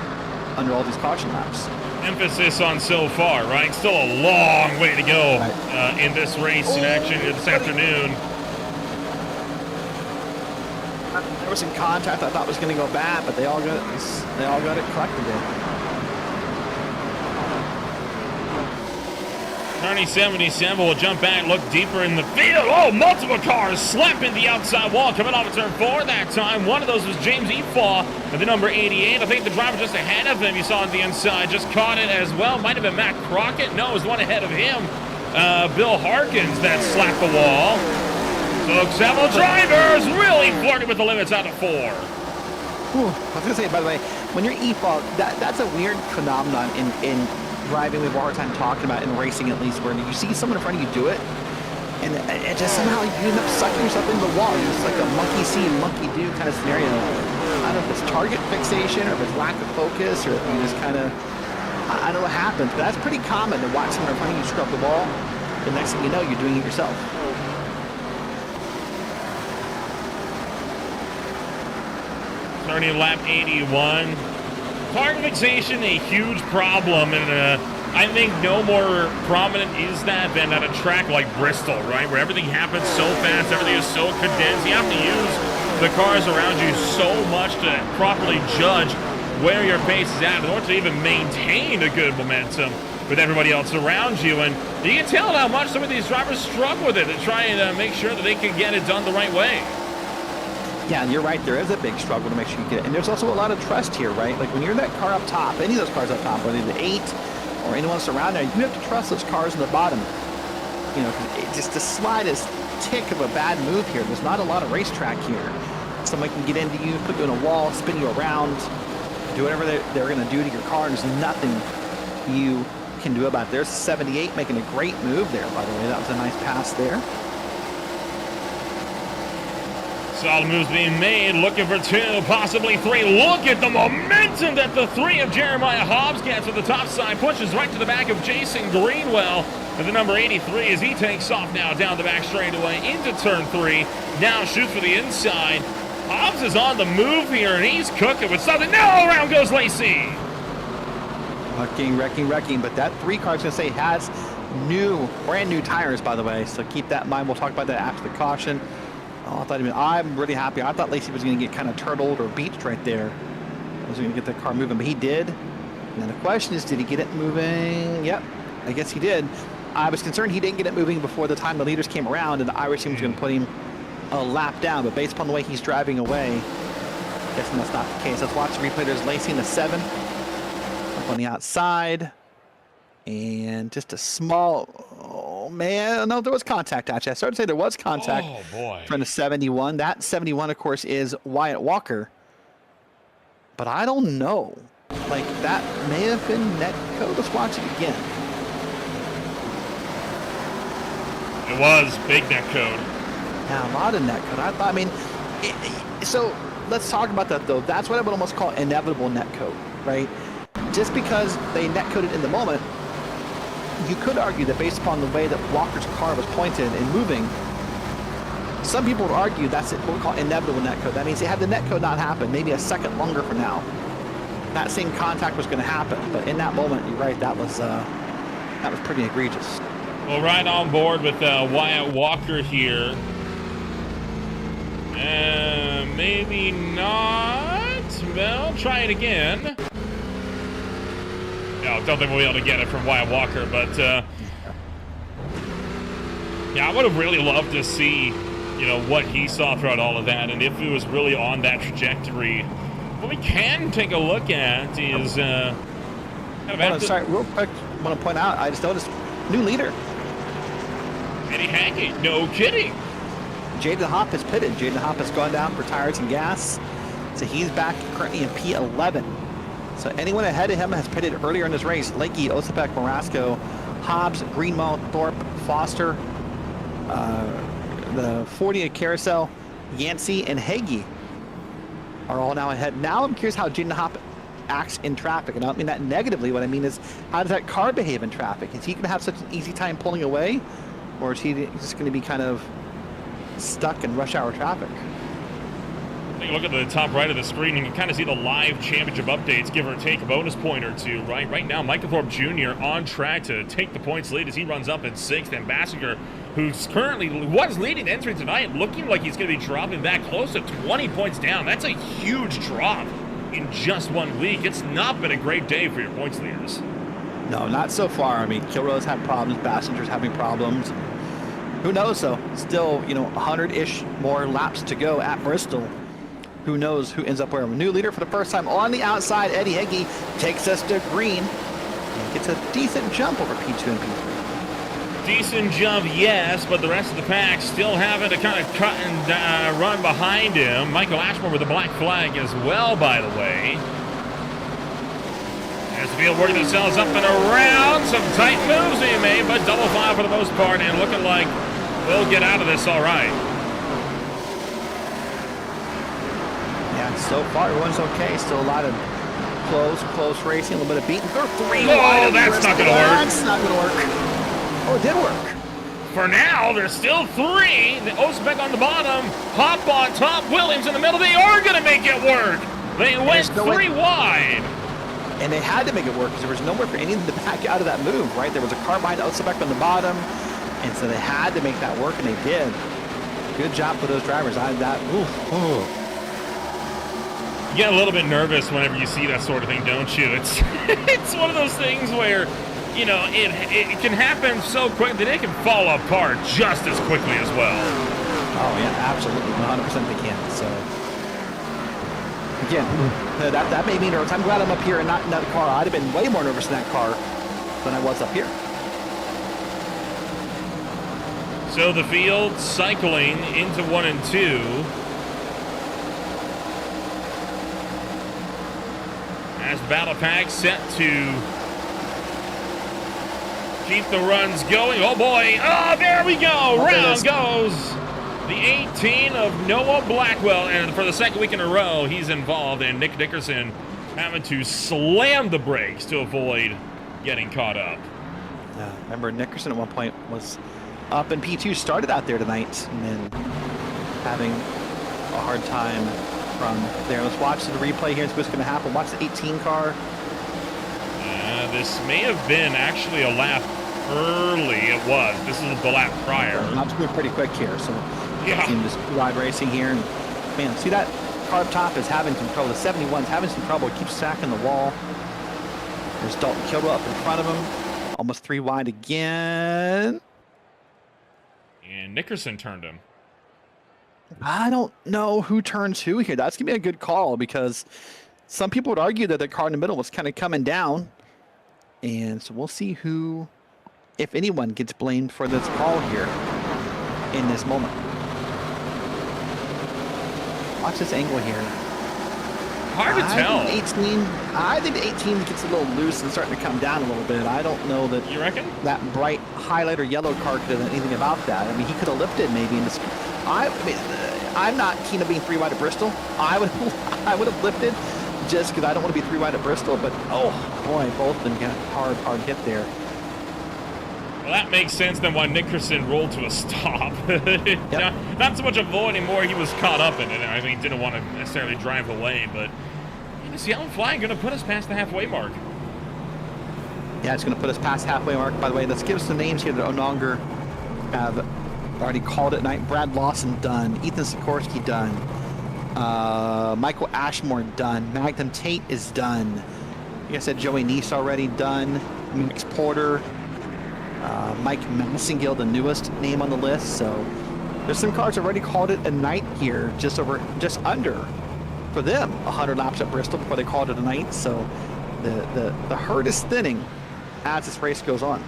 under all these caution laps. Emphasis on so far, right? Still a long way to go in this race in action this afternoon. There was some contact I thought was going to go bad, but they all got it corrected there. Carney 77 will jump back, look deeper in the field. Oh, multiple cars slapping the outside wall coming off of turn 4 that time. One of those was James Efaw at the number 88. I think the driver just ahead of him, you saw on the inside, just caught it as well. Might have been Matt Crockett. No, it was one ahead of him. Bill Harkins that slapped the wall. So several drivers really flirting with the limits out of 4. Ooh, I was going to say, by the way, when you're Efaw, that's a weird phenomenon in driving. We have a hard time talking about in racing, at least, where you see someone in front of you do it, and it just somehow you end up sucking yourself into the wall. It's like a monkey see, monkey do kind of scenario. I don't know if it's target fixation or if it's lack of focus or if you just kind of, I don't know what happens, but that's pretty common to watch someone in front of you scrub the wall. The next thing you know, you're doing it yourself. Starting lap 81. Target fixation, a huge problem, and I think no more prominent is that than at a track like Bristol, right? Where everything happens so fast, everything is so condensed. You have to use the cars around you so much to properly judge where your pace is at in order to even maintain a good momentum with everybody else around you. And you can tell how much some of these drivers struggle with it to try and make sure that they can get it done the right way. Yeah, and you're right. There is a big struggle to make sure you get it. And there's also a lot of trust here, right? Like when you're in that car up top, any of those cars up top, whether the 8 or anyone else around there, you have to trust those cars in the bottom. You know, just the slightest tick of a bad move here. There's not a lot of racetrack here. Someone can get into you, put you in a wall, spin you around, do whatever they're going to do to your car. There's nothing you can do about it. There's 78 making a great move there, by the way. That was a nice pass there. Solid moves being made, looking for 2, possibly 3. Look at the momentum that the 3 of Jeremiah Hobbs gets to the top side, pushes right to the back of Jason Greenwell at the number 83 as he takes off now down the back straightaway into turn 3. Now shoots for the inside. Hobbs is on the move here, and he's cooking with something. No, around goes Lacey. Wrecking. But that 3 car, I was going to say, has brand new tires, by the way. So keep that in mind. We'll talk about that after the caution. Oh, I'm really happy. I thought Lacey was going to get kind of turtled or beached right there. I was going to get the car moving, but he did. And then the question is, did he get it moving? Yep, I guess he did. I was concerned he didn't get it moving before the time the leaders came around, and the Irish team was going to put him a lap down. But based upon the way he's driving away, I'm guessing that's not the case. Let's watch the replay. There's Lacey in the 7 up on the outside. And just a small, oh man, no, there was contact actually. I started to say there was contact from the 71. That 71, of course, is Wyatt Walker. But I don't know. Like, that may have been netcode. Let's watch it again. It was big netcode. Yeah, a lot of netcode. So let's talk about that though. That's what I would almost call inevitable netcode, right? Just because they netcoded in the moment, you could argue that based upon the way that Walker's car was pointed and moving, some people would argue that's what we call inevitable netcode. That means had the netcode not happened, maybe a second longer from now, that same contact was going to happen. But in that moment, you're right, that was pretty egregious. Well, right on board with Wyatt Walker here. Maybe not. Well, try it again. No, don't think we'll be able to get it from Wyatt Walker, but yeah, I would have really loved to see, what he saw throughout all of that, and if it was really on that trajectory. What we can take a look at is sorry, real quick, I want to point out, I just noticed new leader. Eddie Hackett, no kidding. Jaden Hopp has pitted. Jaden Hopp has gone down for tires and gas, so he's back currently in P11. So anyone ahead of him has pitted earlier in this race. Lakey, Osipek, Marasco, Hobbs, Greenwell, Thorpe, Foster, the 40 at Carousel, Yancey, and Hagee are all now ahead. Now I'm curious how Jaden Hopp acts in traffic. And I don't mean that negatively. What I mean is, how does that car behave in traffic? Is he going to have such an easy time pulling away? Or is he just going to be kind of stuck in rush hour traffic? Take a look at the top right of the screen, and you can kind of see the live championship updates, give or take a bonus point or two, right? Right now, Michael Thorpe Jr. on track to take the points lead as he runs up in 6th, and Bassinger, who's currently was leading the entry tonight, looking like he's going to be dropping back close to 20 points down. That's a huge drop in just 1 week. It's not been a great day for your points leaders. No, not so far. I mean, Kilroy's had problems, Bassinger's having problems. Who knows, though? Still, 100-ish more laps to go at Bristol. Who knows who ends up where? New leader for the first time on the outside. Eddie Hagee takes us to green and gets a decent jump over P2 and P3. Decent jump, yes, but the rest of the pack still having to kind of cut and run behind him. Michael Ashmore with the black flag as well, by the way. As the field working themselves up and around. Some tight moves being made, but double file for the most part, and looking like we'll get out of this all right. So far, everyone's okay. Still a lot of close racing, a little bit of beating. They're 3 wide. Oh, that's not going to work. That's not going to work. Oh, it did work. For now, there's still 3. The Osbeck on the bottom, Hop on top, Williams in the middle. They are going to make it work. They went 3 wide. And they had to make it work because there was nowhere for anything to back out of that move, right? There was a car behind Osbeck on the bottom, and so they had to make that work, and they did. Good job for those drivers. You get a little bit nervous whenever you see that sort of thing, don't you? It's it's one of those things where, it can happen so quick that it can fall apart just as quickly as well. Oh, yeah, absolutely. 100% they can. So, again, that made me nervous. I'm glad I'm up here and not in that car. I'd have been way more nervous in that car than I was up here. So the field cycling into 1 and 2. As the battle pack set to keep the runs going. Oh boy, there we go. Round goes the 18 of Noah Blackwell. And for the second week in a row, he's involved. And Nick Dickerson having to slam the brakes to avoid getting caught up. Remember, Nickerson at one point was up in P2, started out there tonight, and then having a hard time from there. Let's watch the replay here. It's what's going to happen. Watch the 18 car. This may have been actually a lap early. It was. This is the lap prior. I'm moving pretty quick here, so Yeah. seeing this ride racing here, and man, see that car up top is having some trouble. The 71's having some trouble. It keeps stacking the wall. There's Dalton Kilrow up in front of him, almost 3 wide again. And Nickerson turned him. I don't know who turns who here. That's gonna be a good call because some people would argue that the car in the middle was kind of coming down, and so we'll see who, if anyone, gets blamed for this call here in this moment. Watch this angle here. Hard to tell. I think 18 gets a little loose and starting to come down a little bit. I don't know that You reckon? that bright highlighter yellow car could have done anything about that. I mean, he could have lifted maybe in this. I'm not keen on being 3 wide at Bristol. I would have lifted just because I don't want to be 3 wide at Bristol. But oh boy, both of them got hard hit there. Well, that makes sense then why Nickerson rolled to a stop. Not so much avoiding, more he was caught up in it. I mean, he didn't want to necessarily drive away, but this yellow flag going to put us past the halfway mark. Yeah, it's going to put us past halfway mark. By the way, let's give us some names here that no longer have already called it night. Brad Lawson done. Ethan Sikorsky done. Michael Ashmore done. Magnum Tate is done. Like I said, Joey Neese already done. Max Porter. Mike Massengill, the newest name on the list. So there's some cars already called it a night here, just under, for them, 100 laps at Bristol before they called it a night. So the herd is thinning as this race goes on.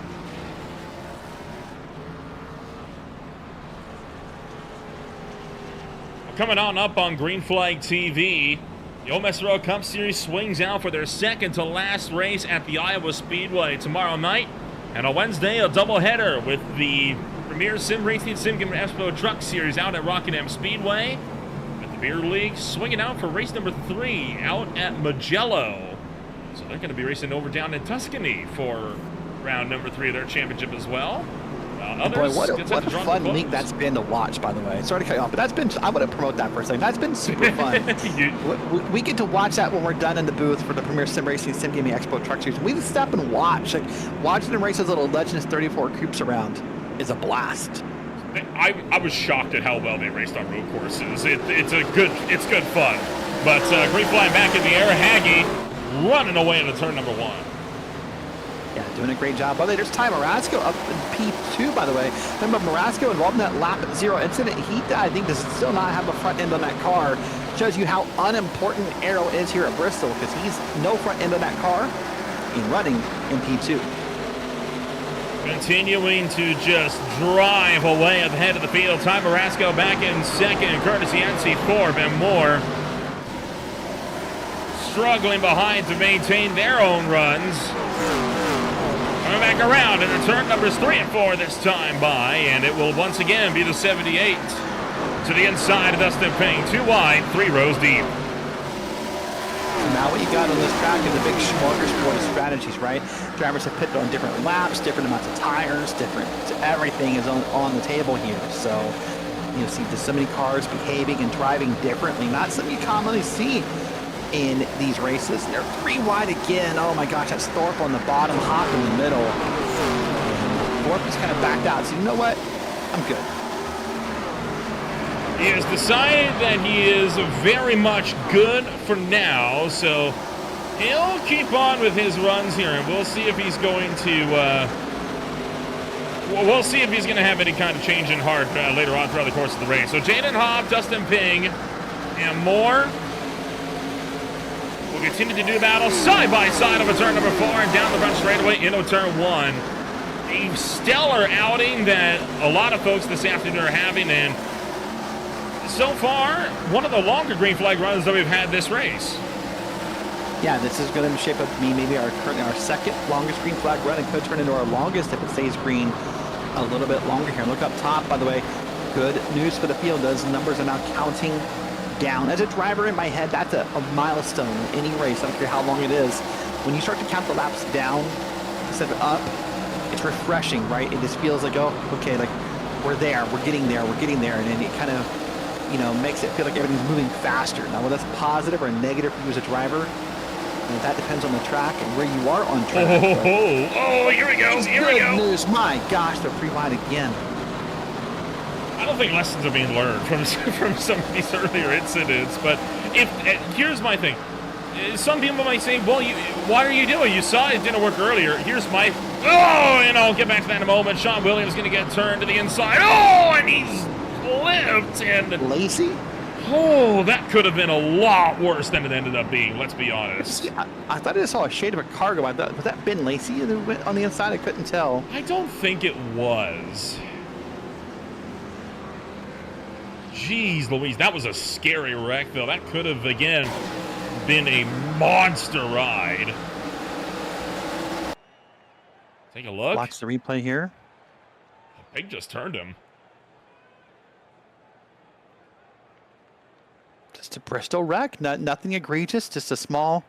Coming on up on Green Flag TV, the Ole Miss Road Cup Series swings out for their second to last race at the Iowa Speedway tomorrow night. And on Wednesday, a doubleheader with the Premier Sim Racing Sim Game Expo Truck Series out at Rockingham Speedway. With the Beer League swinging out for race number 3 out at Mugello. So they're going to be racing over down in Tuscany for round number 3 of their championship as well. Boy, what a fun week that's been to watch, by the way. Sorry to cut you off, but that's been, I want to promote that for a second. That's been super fun. we get to watch that when we're done in the booth for the Premier Sim Racing Sim Gaming Expo Truck Series. We just stop and watch. Like, watching them race those little Legends 34 coupes around is a blast. I was shocked at how well they raced on road courses. It's good fun. But green flag back in the air. Haggy running away into turn number 1. Yeah, doing a great job. By the way, there's Ty Marasco up in P2, by the way. Remember, Marasco involved in that lap 0 incident. He, I think, does still not have a front end on that car. Shows you how unimportant Arrow is here at Bristol, because he's no front end on that car and running in P2. Continuing to just drive away at the head of the field. Ty Marasco back in second, courtesy NC4, Ben Moore struggling behind to maintain their own runs. Coming back around into turn numbers 3 and 4 this time by, and it will once again be the 78 to the inside of Dustin Payne. 2 wide, 3 rows deep. So now what you got on this track is a big smorgasbord of strategies, right? Drivers have pitted on different laps, different amounts of tires, everything is on the table here. So you see just so many cars behaving and driving differently. Not something you commonly see in these races. They're 3 wide again. Oh my gosh, that's Thorpe on the bottom, Hawk in the middle. And Thorpe is kind of backed out. So you know what? I'm good. He has decided that he is very much good for now, so he'll keep on with his runs here, and we'll see if he's going to we'll see if he's going to have any kind of change in heart later on throughout the course of the race. So Jaden Hobb, Dustin Ping, and more will continue to do battle side by side over turn number 4 and down the front straightaway into turn 1. A stellar outing that a lot of folks this afternoon are having, and so far, one of the longer green flag runs that we've had this race. Yeah, this is going to shape up to be maybe our second longest green flag run, and could turn into our longest if it stays green a little bit longer here. Look up top, by the way. Good news for the field. Those numbers are now counting down. As a driver in my head, that's a milestone in any race. I don't care how long it is. When you start to count the laps down instead of up, it's refreshing, right? It just feels like, oh, okay, like we're there, we're getting there, and then it kind of, makes it feel like everything's moving faster. Now, whether that's positive or negative for you as a driver, And that depends on the track and where you are on track. Oh, here we go. Here we go. News. My gosh, they're free wide again. I don't think lessons are being learned from some of these earlier incidents, but here's my thing. Some people might say, well, what are you doing? You saw it didn't work earlier. Here's my... Oh, and I'll get back to that in a moment. Sean Williams going to get turned to the inside. Oh, and he's flipped. And Lacey? oh, that could have been a lot worse than it ended up being, let's be honest. Yeah, I thought I saw a shade of a cargo. I thought, was that Ben Lacey that went on the inside? I couldn't tell. I don't think it was. Jeez Louise, that was a scary wreck, though. That could have, again, been a monster ride. Take a look. Watch the replay here. The pig just turned him. Just a Bristol wreck. Nothing egregious. Just a small.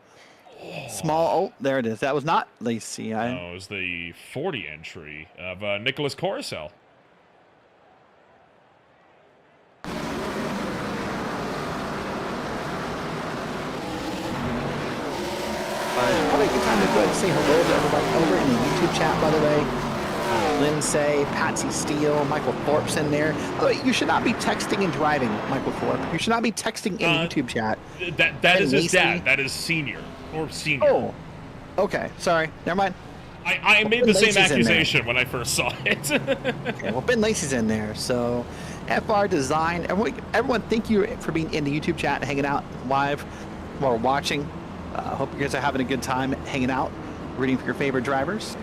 Oh, there it is. That was not Lacey. No, it was the 40 entry of Nicholas Coruscant. Probably a good time to go ahead and say hello to everybody over in the YouTube chat, by the way. Lindsay, Patsy Steele, Michael Thorpe's in there. By the way, you should not be texting and driving, Michael Thorpe. You should not be texting in the YouTube chat. That is his dad. That is senior. Or senior. Oh, okay. Sorry. Never mind. I made the same accusation when I first saw it. Okay, well, Ben Lacey's in there, so FR Design. Everyone, thank you for being in the YouTube chat and hanging out live while watching. Hope you guys are having a good time hanging out, rooting for your favorite drivers.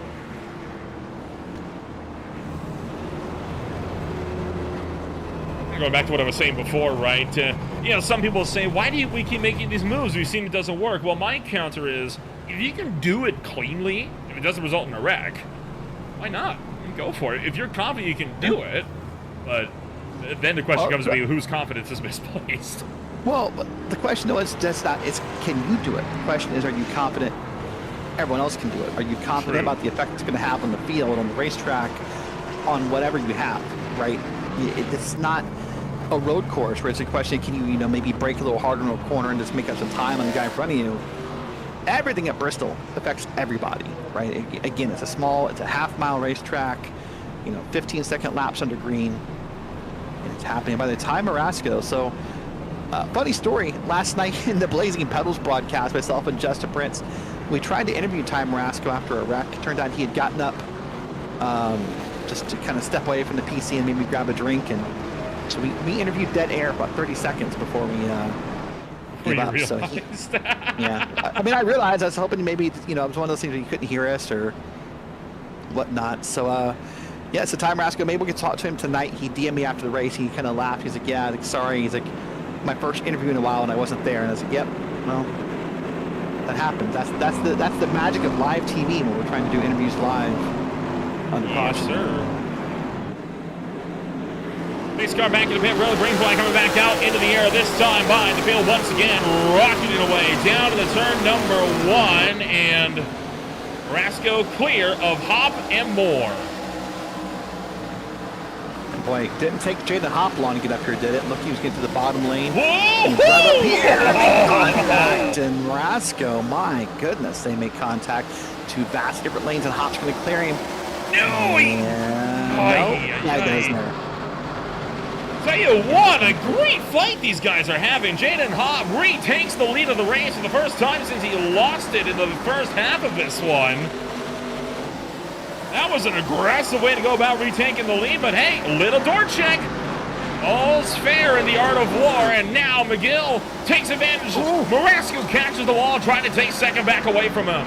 Going back to what I was saying before, right? You know, some people say, why do we keep making these moves? We've seen it doesn't work. Well, my counter is, if you can do it cleanly, if it doesn't result in a wreck, why not? Go for it. If you're confident you can do it, but then the question comes to me, whose confidence is misplaced? Well, the question is just not, it's can you do it? The question is, are you confident everyone else can do it? Are you confident about the effect it's going to have on the field, on the racetrack, on whatever you have, right? It's not a road course where it's a question, can you know, maybe brake a little harder in a corner and just make up some time on the guy in front of you? Everything at Bristol affects everybody, right? Again, it's a half-mile racetrack, you know, 15-second laps under green, and it's happening by the time Marasco. So, funny story, last night in the Blazing Pedals broadcast, myself and Justin Prince, we tried to interview Ty Marasco after a wreck. Turned out he had gotten up just to kind of step away from the PC and maybe grab a drink, and so we interviewed dead air about 30 seconds before we gave up. So yeah, I mean, I realized, I was hoping maybe, you know, it was one of those things where you couldn't hear us or whatnot. So yeah, so Ty Marasco, maybe we could talk to him tonight. He DM'd me after the race. He kind of laughed. He's like, yeah, like, sorry. He's like, my first interview in a while and I wasn't there. And I was like, yep, well, that happens. That's the magic of live TV when we're trying to do interviews live on the caution. Yes, sir. Pace car back in the pit road. Green flag coming back out into the air, this time by the field once again, rocketing away down to the turn number 1, and Marasco clear of Hop and more. And boy, it didn't take Jaden Hop long to get up here, did it? Look, he was getting to the bottom lane. Whoa! And right up here, make contact. And Marasco, my goodness, they make contact. Two vast different lanes, and Hop's going to clear him. No! Yeah, it isn't there. Tell you what, a great fight these guys are having. Jaden Hop retakes the lead of the race for the first time since he lost it in the first half of this one. That was an aggressive way to go about retaking the lead, but hey, little door check. All's fair in the art of war, and now McGill takes advantage. Marasco catches the wall, trying to take second back away from him.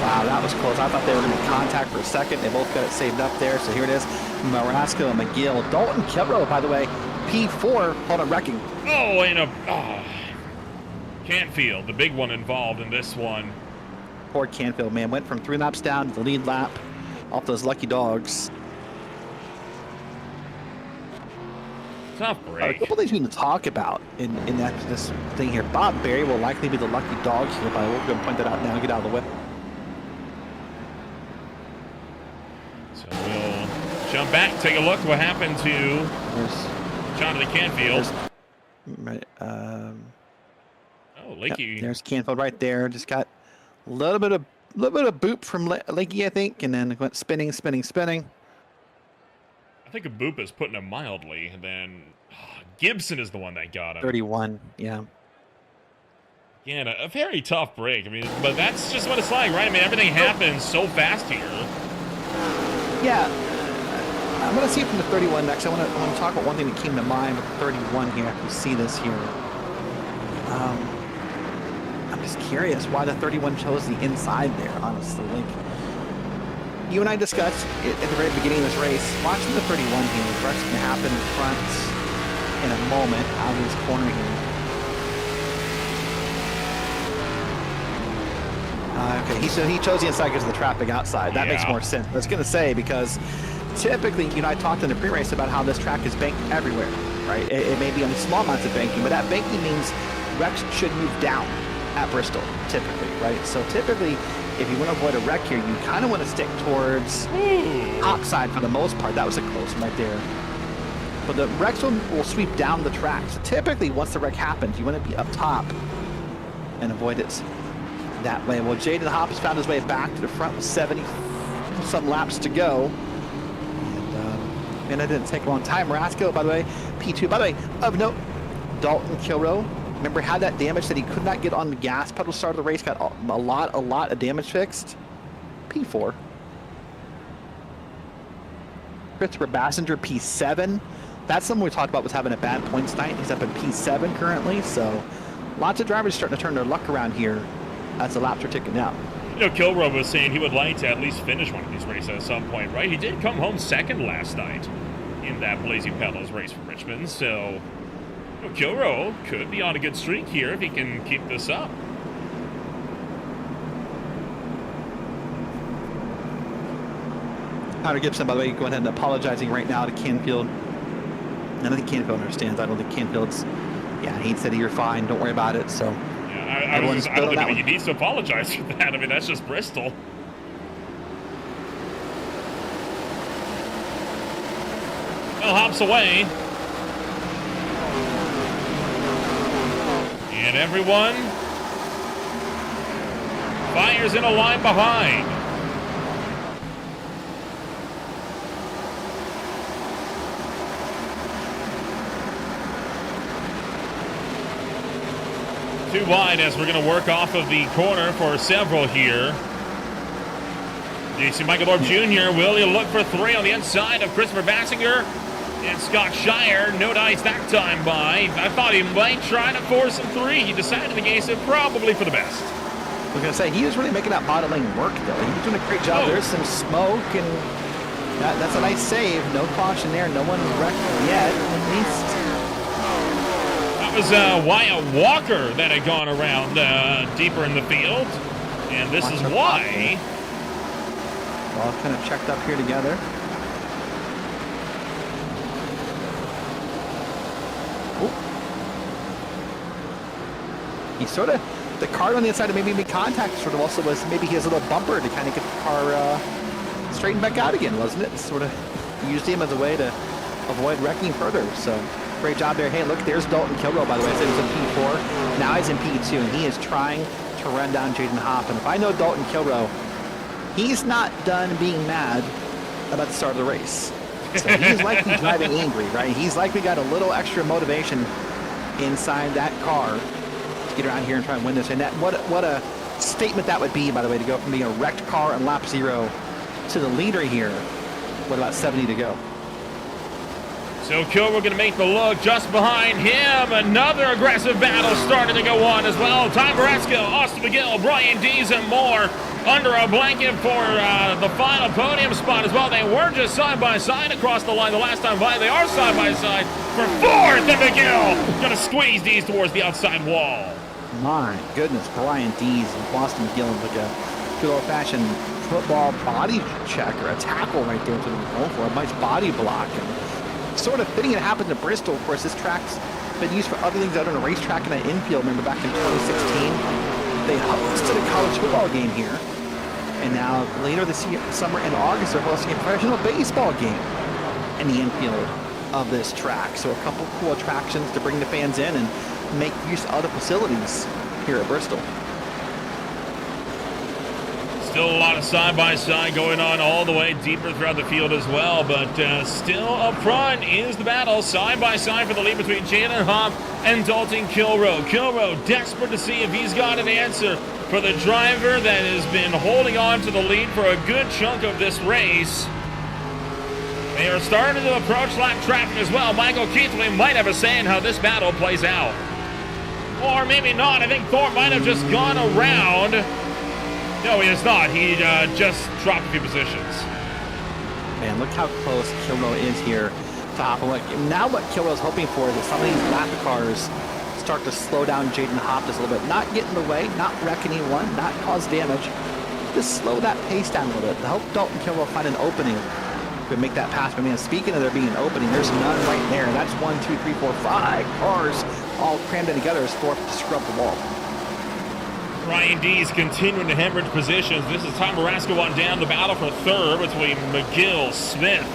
Wow, that was close. I thought they were going to make contact for a second. They both got it saved up there. So here it is. Marasco and McGill. Dalton Kilrow, by the way, P4, hold on, wrecking. Oh, and Canfield, the big one involved in this one. Poor Canfield, man. Went from 3 laps down to the lead lap off those lucky dogs. Tough A break. couple things we need to talk about in this thing here. Bob Berry will likely be the lucky dog here, but we're going to point that out now. Get out of the way. So we'll jump back, take a look what happened to Jonathan Canfield. Right, Oh, Oh, Lakey. There's Canfield right there. Just got a little bit of boop from Lakey, I think, and then it went spinning. I think a boop is putting it mildly. And then Gibson is the one that got him. 31, yeah. Again, a very tough break. I mean, but that's just what it's like, right? I mean, everything happens so fast here. Yeah. I'm going to see it from the 31 next. I want to talk about one thing that came to mind with the 31 here after you see this here. I'm just curious why the 31 chose the inside there, honestly. Like, you and I discussed at the very beginning of this race, watching the 31 here, what's going to happen in front in a moment out of this corner here. Okay, so he chose the inside because of the traffic outside. That makes more sense. I was going to say, because typically, I talked in the pre-race about how this track is banked everywhere, right? It may be only small amounts of banking, but that banking means wrecks should move down at Bristol, typically, right? So typically, if you want to avoid a wreck here, you kind of want to stick towards outside for the most part. That was a close one right there. But the wrecks will sweep down the track. So typically, once the wreck happens, you want to be up top and avoid it that way. Well, Jaden Hopp has found his way back to the front with 70-some laps to go. And it didn't take a long time. Rasco, by the way, P2. By the way, of note, Dalton Kilroe, remember, had that damage that he could not get on the gas pedal start of the race, got a lot of damage fixed. P4. Christopher Bassinger, P7. That's someone we talked about was having a bad points night. He's up in P7 currently, so lots of drivers starting to turn their luck around here as the laps are ticking down. Kilroe was saying he would like to at least finish one of these races at some point, right? He did come home second last night in that Blazing Pedals race for Richmond, so Kilroe could be on a good streak here if he can keep this up. Connor Gibson, by the way, going ahead and apologizing right now to Canfield. I don't think Canfield understands. I don't think Canfield's, he said you're fine, don't worry about it, so. I don't think he needs to apologize for that. I mean, that's just Bristol. Well, hops away. And everyone fires in a line behind. Too wide as we're going to work off of the corner for several here. JC Michael Orb Jr. will look for three on the inside of Christopher Bassinger. And Scott Shire, no dice that time by. I thought he might try to force some three. He decided against it, probably for the best. I was going to say, he was really making that bottom lane work, though. He was doing a great job. There's some smoke, and that's a nice save. No caution there. No one wrecked yet, at least. That was Wyatt Walker that had gone around deeper in the field. And this is why. All kind of checked up here together. He sort of, the car on the inside of maybe made contact sort of also was maybe he has a little bumper to kind of get the car straightened back out again, wasn't it? Sort of used him as a way to avoid wrecking further. So great job there. Hey, look, there's Dalton Kilroe, by the way. I said he was in P4. Now he's in P2, and he is trying to run down Jaden Hopp. And if I know Dalton Kilroe, he's not done being mad about the start of the race. So he's likely driving angry, right? He's likely got a little extra motivation inside that car to get around here and try and win this. And that, what a statement that would be, by the way, to go from being a wrecked car on lap 0 to the leader here with about 70 to go. So Kilroe going to make the look just behind him. Another aggressive battle starting to go on as well. Ty Baresco, Austin McGill, Brian Dees, and more under a blanket for the final podium spot as well. They were just side by side across the line the last time by. They are side by side for fourth, and McGill going to squeeze Dees towards the outside wall. My goodness, Brian Dees and Austin McGill like a good old-fashioned football body check or a tackle right there to the goal for a nice body block. And sort of fitting it happened to Bristol. Of course, this track's been used for other things other than a racetrack and an infield. Remember back in 2016, they hosted a college football game here. And now later this summer in August, they're hosting a professional baseball game in the infield of this track. So a couple cool attractions to bring the fans in and make use of other facilities here at Bristol. Still a lot of side-by-side going on all the way deeper throughout the field as well, but still up front is the battle, side-by-side for the lead between Jaden Hopp and Dalton Kilroe. Kilroe desperate to see if he's got an answer for the driver that has been holding on to the lead for a good chunk of this race. They are starting to approach lap traffic as well. Michael Keithley might have a say in how this battle plays out. Or maybe not. I think Thorpe might have just gone around. No, he has not. He just dropped a few positions. Man, look how close Kilroe is here to Hopp. Now what Kilroe's hoping for is that some of these lap cars start to slow down Jaden Hopp just a little bit. Not get in the way, not wreck anyone, not cause damage. Just slow that pace down a little bit to help Dalton Kilroe find an opening to make that pass. But man, speaking of there being an opening, there's none right there. That's 1, 2, 3, 4, 5 cars all crammed in together as Thorpe to scrub the wall. Ryan D's continuing to hemorrhage positions. This is Tom Marasco on down the battle for third between McGill, Smith,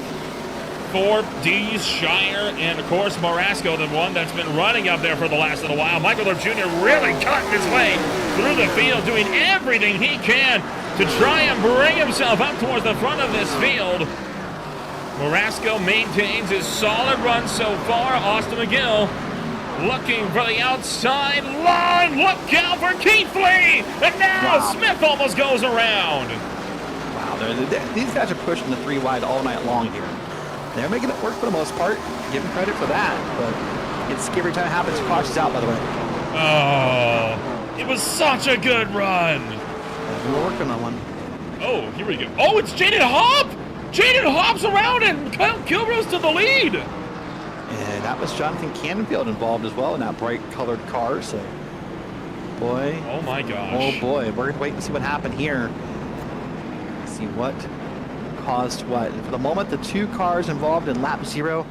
Thorpe, Dees, Shire, and of course Marasco, the one that's been running up there for the last little while. Michael Thorpe Jr. really cutting his way through the field, doing everything he can to try and bring himself up towards the front of this field. Marasco maintains his solid run so far. Austin McGill looking for the outside line. Look out for Keithley! And now Smith almost goes around. Wow, these guys are pushing the 3 wide all night long here. They're making it work for the most part. Give them credit for that. But it's every time it happens, cautions out, by the way. Oh, it was such a good run. Yeah, we're working on one. Oh, here we go. Oh, it's Jaden Hopp! Jaden Hopp's around and Kilroe's to the lead. And that was Jonathan Canfield involved as well in that bright colored car. So, boy. Oh my gosh. Oh boy. We're going to wait and see what happened here. See what caused what. And for the moment, the 2 cars involved in lap 0,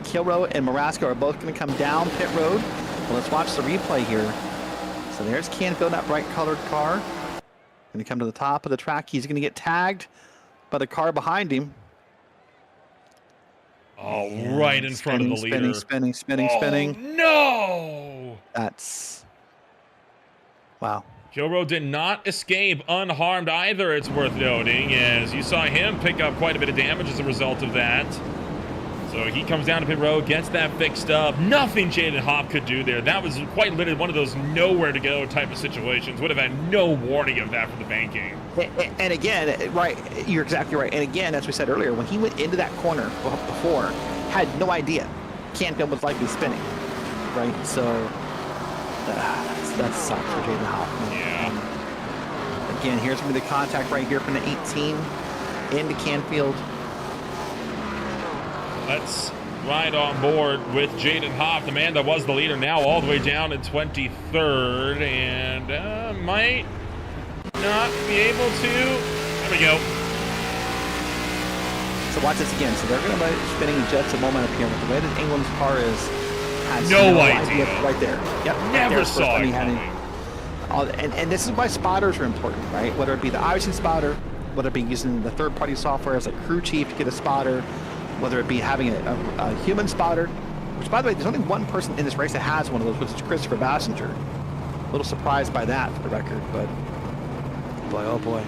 Kilroe and Marasco, are both going to come down pit road. Well, let's watch the replay here. So there's Canfield in that bright colored car. Going to come to the top of the track. He's going to get tagged by the car behind him. Oh, and right in front of the leader. Spinning. No! That's... Wow. Kilroe did not escape unharmed either, it's worth noting, as you saw him pick up quite a bit of damage as a result of that. So he comes down to pit road, gets that fixed up. Nothing Jaden Hopp could do there. That was quite literally one of those nowhere to go type of situations. Would have had no warning of that from the banking. And again, right, you're exactly right. And again, as we said earlier, when he went into that corner before, had no idea Canfield was likely spinning, right? So that sucks for Jaden Hopp. Yeah. Again, here's going to be the contact right here from the 18 into Canfield. Let's ride on board with Jaden Hopp, the man that was the leader, now all the way down in 23rd, and might not be able to. There we go. So watch this again. So they're going to be spinning just a moment up here. With the way that England's car is, has no idea. Right there. Yep. Never saw it coming. And this is why spotters are important, right? Whether it be the iRacing spotter, whether it be using the third-party software as a crew chief to get a spotter, whether it be having a human spotter, which, by the way, there's only one person in this race that has one of those, which is Christopher Bassinger. A little surprised by that, for the record, but boy, oh boy.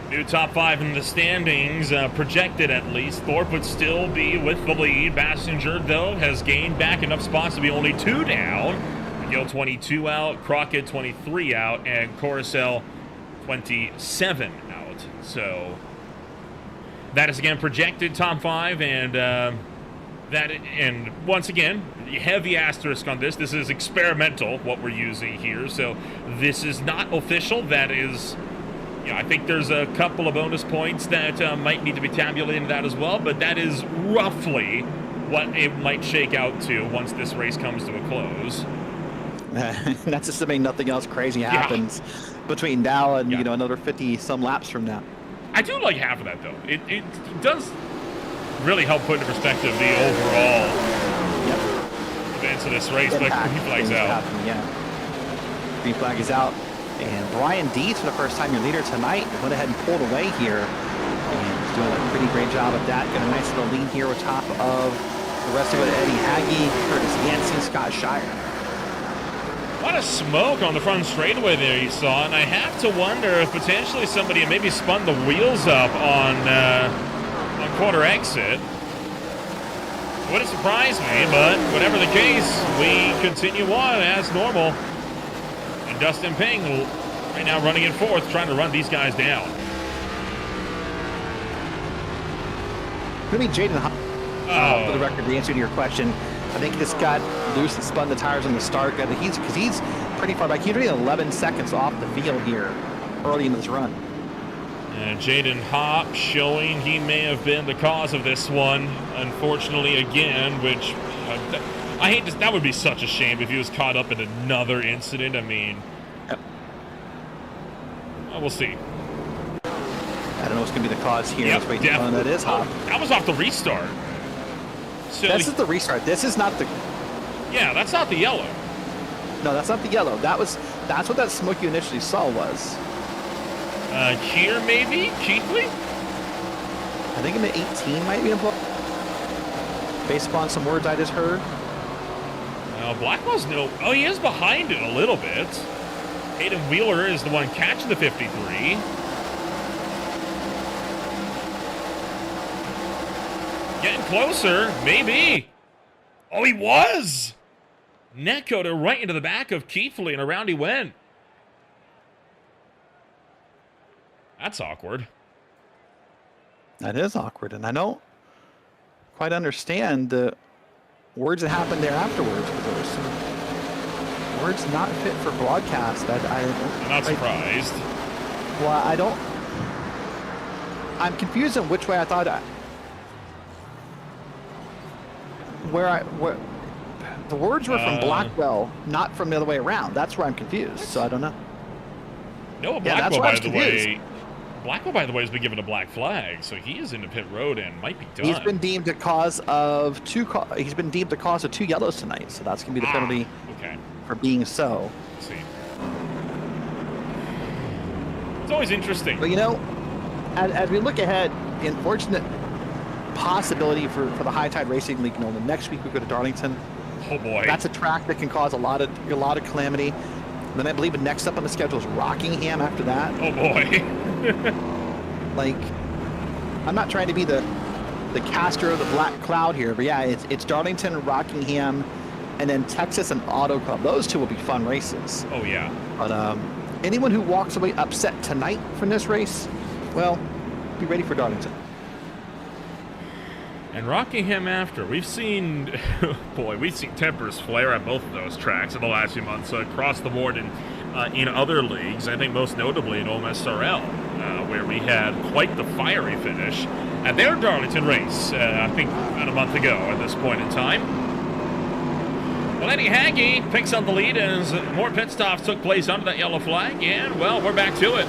New top 5 in the standings, projected at least. Thorpe would still be with the lead. Bassinger, though, has gained back enough spots to be only 2 down. McGill 22 out, Crockett 23 out, and Coruscant 27 out. So that is again projected top 5, and once again, heavy asterisk on this. This is experimental, what we're using here, so this is not official. That is, I think there's a couple of bonus points that might need to be tabulated in that as well, but that is roughly what it might shake out to once this race comes to a close. That's assuming nothing else crazy happens between now and another 50 some laps from now. I do like half of that, though. It does really help put into perspective the overall events of this race. But green flag's out. Green flag is out. And Brian Dees, for the first time, your leader tonight, went ahead and pulled away here. And he's doing a pretty great job of that. Got a nice little lead here on top of the rest of it. Eddie Haggy, Curtis Yancey, Scott Shire. lot of smoke on the front straightaway there you saw, and I have to wonder if potentially somebody maybe spun the wheels up on quarter exit. Wouldn't surprise me, but whatever the case, we continue on as normal. And Dustin Ping right now running in fourth, trying to run these guys down. Could be Jaden for the record, the answer to your question. I think this got loose and spun the tires on the start. Because he's pretty far back. He's already 11 seconds off the field here early in this run. And Jaden Hopp showing he may have been the cause of this one, unfortunately, again, which I hate to, that would be such a shame if he was caught up in another incident. I mean, yep. Well, we'll see. I don't know what's going to be the cause here. Yep, that is Hopp. That was off the restart. So this is the restart. This is not the... Yeah, that's not the yellow. No, that's not the yellow. That's what that smoke you initially saw was. Here maybe? Keithley? I think I'm at 18 might be involved. Based upon some words I just heard. Blackwell's no... Oh, he is behind it a little bit. Haiden Wheeler is the one catching the 53. Getting closer, maybe. Oh, he was! Netcoder right into the back of Keithley, and around he went. That's awkward. That is awkward, and I don't quite understand the words that happened there afterwards. But there were some words not fit for broadcast. I'm not surprised. Well, I'm confused on which way I thought. Where the words were from Blackwell, not from the other way around. That's where I'm confused. So I don't know. No, Blackwell, by the way. Blackwell, by the way, has been given a black flag, so he is into pit road and might be done. He's been deemed the cause of two yellows tonight, so that's gonna be the penalty for being so. Let's see. It's always interesting. But you know, as we look ahead, the unfortunate possibility for the High Tide Racing League, the next week we go to Darlington. Oh boy, that's a track that can cause a lot of calamity. Then I believe next up on the schedule is Rockingham after that. Oh boy. Like, I'm not trying to be the caster of the black cloud here, but yeah, it's Darlington, Rockingham, and then Texas and Auto Club. Those two will be fun races. Oh yeah. But anyone who walks away upset tonight from this race, well, be ready for Darlington. And Rockingham after. We've seen, we've seen tempers flare at both of those tracks in the last few months across the board in other leagues. I think most notably in OMSRL, where we had quite the fiery finish at their Darlington race, I think about a month ago at this point in time. Well, Eddie Hagee picks up the lead as more pit stops took place under that yellow flag, and, well, we're back to it.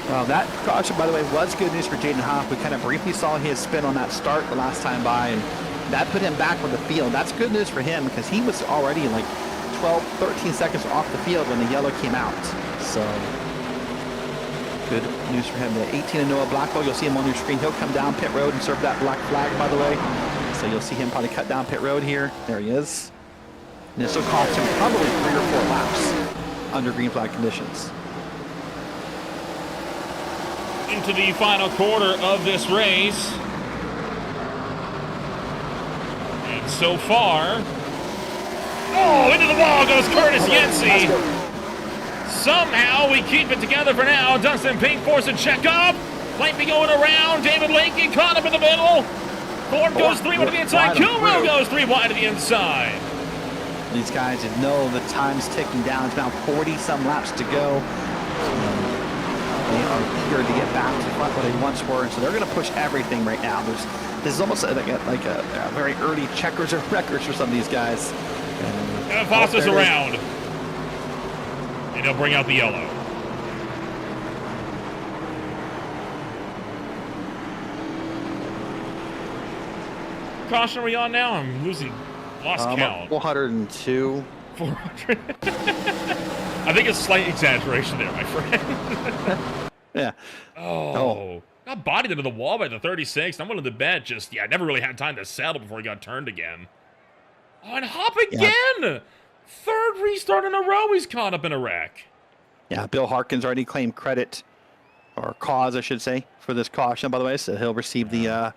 Well, that caution, by the way, was good news for Jaden Hopp. We kind of briefly saw his spin on that start the last time by, and that put him back on the field. That's good news for him because he was already like 12, 13 seconds off the field when the yellow came out. So, good news for him. The 18 and Noah Blackwell, you'll see him on your screen. He'll come down pit road and serve that black flag, by the way. So you'll see him probably cut down pit road here. There he is. And this will cost him probably 3 or 4 laps under green flag conditions. Into the final quarter of this race. And so far... Oh, into the wall goes Curtis Yancey. Somehow we keep it together for now. Dustin Pink forced a check up. Might be going around. David Lincoln caught up in the middle. Ford goes 3 wide to the inside. Kilrow goes 3 wide to the inside. These guys know the time's ticking down. It's now 40-some laps to go. They are eager to get back to front where they once were, and so they're going to push everything right now. This is almost like a very early checkers or wreckers for some of these guys. And Foster's around. And he'll bring out the yellow. Caution are we on now? I'm lost count. 402. 400. I think it's a slight exaggeration there, my friend. Yeah. Oh. Got bodied into the wall by the 36. I'm willing to bet just, yeah, never really had time to settle before he got turned again. Oh, and Hop again! Yeah. Third restart in a row he's caught up in a wreck. Yeah, Bill Harkins already claimed credit, or cause, I should say, for this caution, by the way. So he'll receive the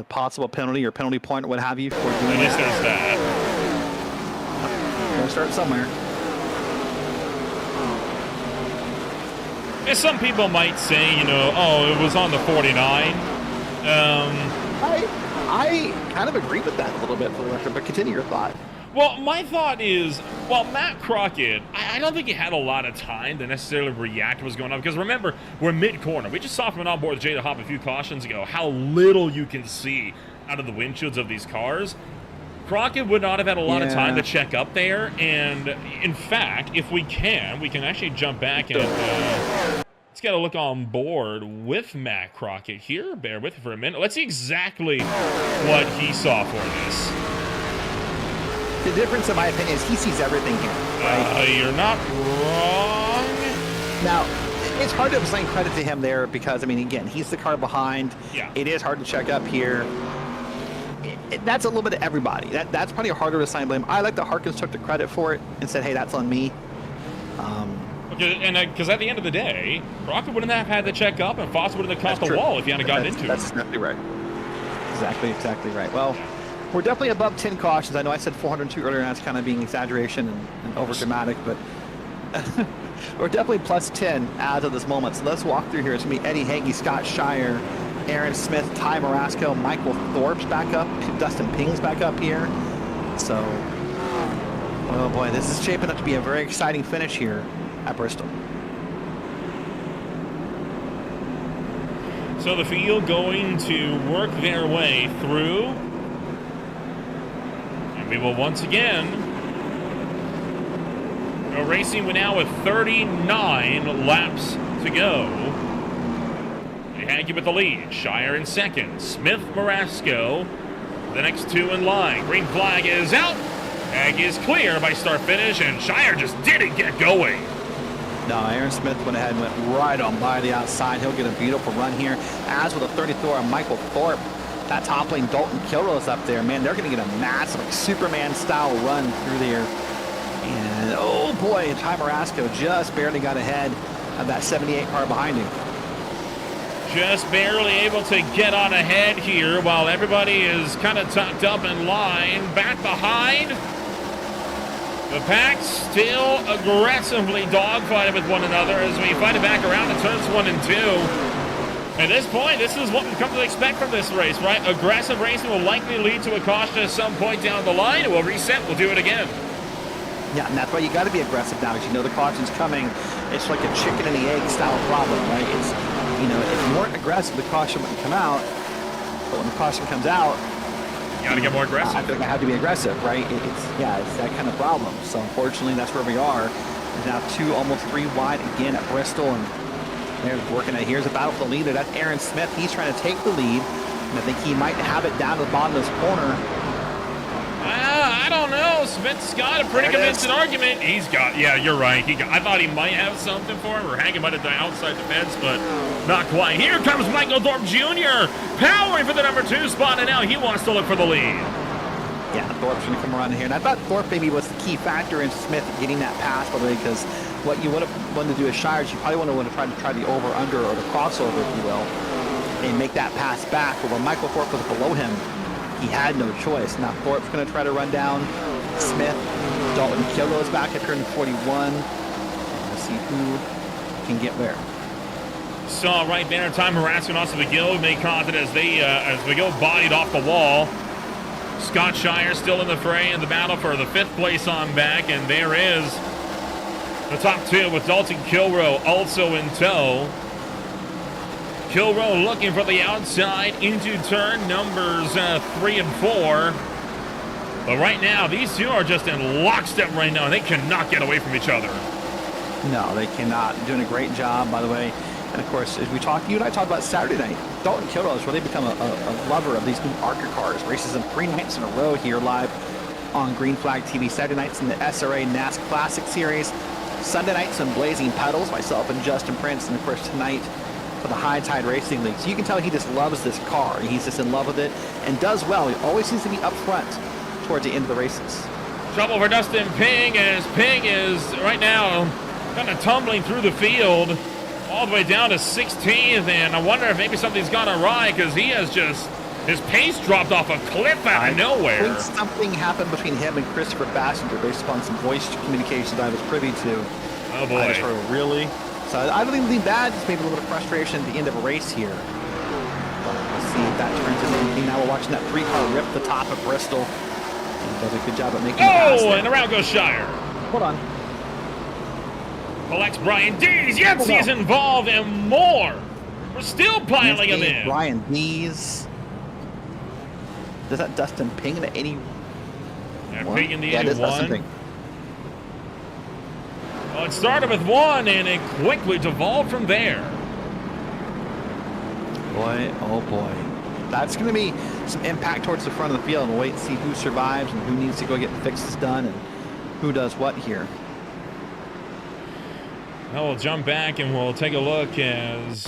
possible penalty or penalty point or what have you for doing that. At least there's that. Gonna start somewhere. And some people might say, you know, oh, it was on the 49. I kind of agree with that a little bit for the record, but continue your thought. Well, my thought is, well, Matt Crockett, I don't think he had a lot of time to necessarily react to what's going on. Because remember, we're mid-corner. We just saw from an onboard with Jada Hop a few cautions ago how little you can see out of the windshields of these cars. Crockett would not have had a lot of time to check up there. And, in fact, if we can actually jump back and let's get a look on board with Matt Crockett here. Bear with me for a minute. Let's see exactly what he saw for this. The difference, in my opinion, is he sees everything here. Right? You're not wrong. Now, it's hard to assign credit to him there because, I mean, again, he's the car behind. Yeah. It is hard to check up here. That's a little bit of everybody. That's probably harder to assign blame. I like that Harkins took the credit for it and said, hey, that's on me. Because at the end of the day, Crockett wouldn't have had to check up, and Foss wouldn't have caught the wall if he hadn't gotten into it. That's exactly right. Exactly right. Well, we're definitely above 10 cautions. I know I said 402 earlier, and that's kind of being exaggeration and over-dramatic, but we're definitely plus 10 as of this moment. So let's walk through here. It's going to be Eddie Hagee, Scott Shire, Aaron Smith, Ty Marasco, Michael Thorpe's back up, Dustin Ping's back up here. So, oh boy, this is shaping up to be a very exciting finish here at Bristol. So the field going to work their way through. And we will once again go racing now with 39 laps to go. Hagee with the lead. Shire in second. Smith, Marasco, the next two in line. Green flag is out. Hagee is clear by start finish, and Shire just didn't get going. No, Aaron Smith went ahead and went right on by the outside. He'll get a beautiful run here. As with a 34 on Michael Thorpe, that top lane Dalton Kilrose up there. Man, they're going to get a massive like, Superman-style run through there. And, oh boy, Ty Marasco just barely got ahead of that 78 car behind him. Just barely able to get on ahead here while everybody is kind of tucked up in line. Back behind. The pack still aggressively dogfighting with one another as we fight it back around in turns 1 and 2. At this point, this is what we've come to expect from this race, right? Aggressive racing will likely lead to a caution at some point down the line. It will reset. We'll do it again. Yeah, and that's why you got to be aggressive now, because you know the caution's coming. It's like a chicken and the egg style problem, right? It's, you know, if you weren't aggressive, the caution wouldn't come out. But when the caution comes out, you got to get more aggressive. I feel like I have to be aggressive, right? It's that kind of problem. So unfortunately, that's where we are. There's now 2, almost 3 wide again at Bristol, and they're working it. Here's a battle for the leader. That's Aaron Smith. He's trying to take the lead, and I think he might have it down to the bottom of this corner. I don't know. Smith's got a pretty convincing argument. He's got, yeah, you're right. I thought he might have something for him, or hanging by the outside the fence, but not quite. Here comes Michael Thorpe Jr. powering for the number 2 spot, and now he wants to look for the lead. Yeah, Thorpe's going to come around here, and I thought Thorpe maybe was the key factor in Smith getting that pass, by the way, because what you would have wanted to do as Shires, you probably want to try the over-under or the crossover, if you will, and make that pass back. But when Michael Thorpe was below him, he had no choice. Now Thorpe's going to try to run down Smith. Dalton Kilrose back at turn 41. Let's see who can get where. Saw right there, Ty Marasco and also McGill made contact as McGill bodied off the wall. Scott Shire still in the fray in the battle for the 5th place on back, and there is the top 2 with Dalton Kilroe also in tow. Kilroe looking for the outside into turn numbers 3 and 4. But right now, these two are just in lockstep right now, and they cannot get away from each other. No, they cannot. Doing a great job, by the way. And, of course, as you and I talked about Saturday night, Dalton Kilroe has really become a lover of these new ARCA cars. Races them 3 nights in a row here live on Green Flag TV. Saturday nights in the SRA NASC Classic Series. Sunday nights on Blazing Pedals, myself and Justin Prince. And, of course, tonight for the High Tide Racing League. So you can tell he just loves this car. He's just in love with it and does well. He always seems to be up front towards the end of the races. Trouble for Dustin Ping, as Ping is right now kind of tumbling through the field all the way down to 16th, and I wonder if maybe something's gone awry because he has just, his pace dropped off a cliff out of nowhere. I think something happened between him and Christopher Bassinger based upon some voice communications I was privy to. Oh boy. I just heard, really? So I don't even think bad, just maybe a little bit of frustration at the end of a race here. But we'll see if that turns into anything. Now we're watching that 3-car rip the top of Bristol. He does a good job at making it pass there. And around goes Shire. Hold on. Collects Brian Dees. Yancey's involved and more. We're still piling him in. Brian Dees. Does that Dustin Ping at 80? Yeah, Ping in the yeah, 81. Well, it started with 1 and it quickly devolved from there. Boy, oh boy. That's going to be some impact towards the front of the field, and we'll wait and see who survives and who needs to go get the fixes done and who does what here. Well, we'll jump back and we'll take a look as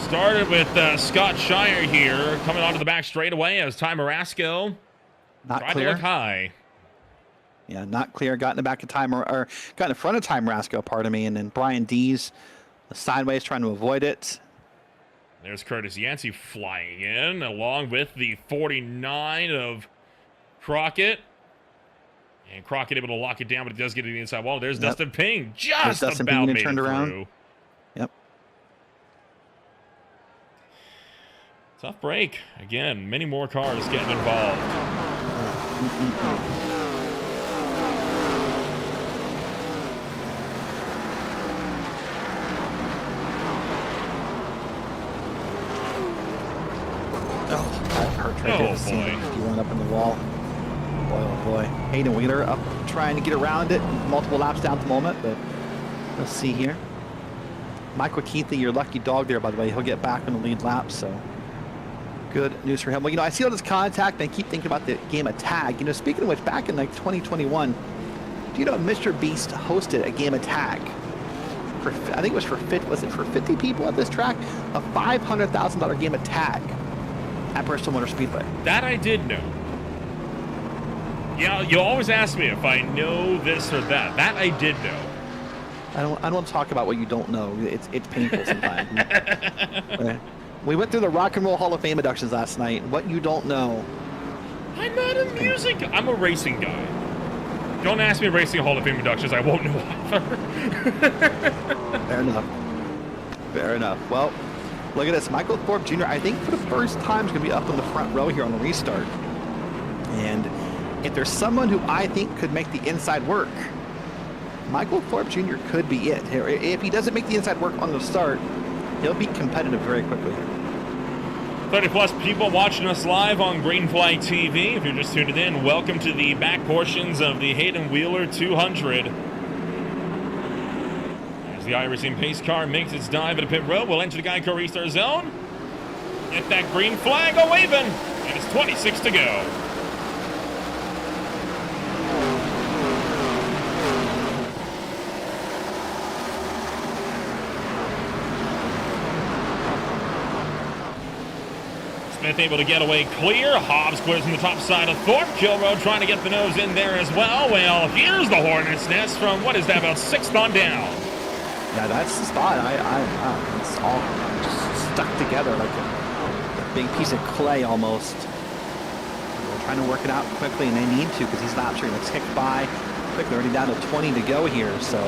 started with Scott Shire here coming onto the back straightaway as Ty Marasco tried to look high. Yeah, not clear. Got in the back of Ty, or got in front of Ty Marasco, pardon me, and then Brian Dees sideways trying to avoid it. There's Curtis Yancey flying in, along with the 49 of Crockett. And Crockett able to lock it down, but it does get to the inside wall. There's Dustin Ping, just Dustin about Ping made turned it around. through. Yep. Tough break. Again, many more cars getting involved. Oh boy. He went up in the wall. Boy, oh boy. Haiden Wheeler up trying to get around it. Multiple laps down at the moment, but let's see here. Michael Keithley, your lucky dog there, by the way. He'll get back in the lead lap, so good news for him. Well, you know, I see all this contact, and I keep thinking about the game of tag. You know, speaking of which, back in like 2021, do you know Mr. Beast hosted a game of tag? I think it was for 50 people at this track? A $500,000 game of tag at Bristol Motor Speedway. That I did know. Yeah, you always ask me if I know this or that. That I did know. I don't want to talk about what you don't know. It's painful sometimes. We went through the Rock and Roll Hall of Fame inductions last night. What you don't know. I'm not a music. I'm a racing guy. Don't ask me racing Hall of Fame inductions. I won't know either. Fair enough. Fair enough. Well, look at this. Michael Thorpe Jr., I think for the first time, is going to be up in the front row here on the restart. And if there's someone who I think could make the inside work, Michael Thorpe Jr. could be it. If he doesn't make the inside work on the start, he'll be competitive very quickly. 30-plus people watching us live on Green Flag TV. If you're just tuning in, welcome to the back portions of the Haiden Wheeler 200. As the iRacing pace car makes its dive at a pit road, we'll enter the Geico restart zone. Get that green flag a-waving, and it's 26 to go. Smith able to get away clear. Hobbs clears from the top side of Thorpe. Kilroe trying to get the nose in there as well. Well, here's the Hornet's Nest from, what is that, about 6th on down. Yeah, that's the spot. It's all just stuck together like a big piece of clay almost. They're trying to work it out quickly, and they need to because these laps are going to tick by quickly. Already down to 20 to go here, so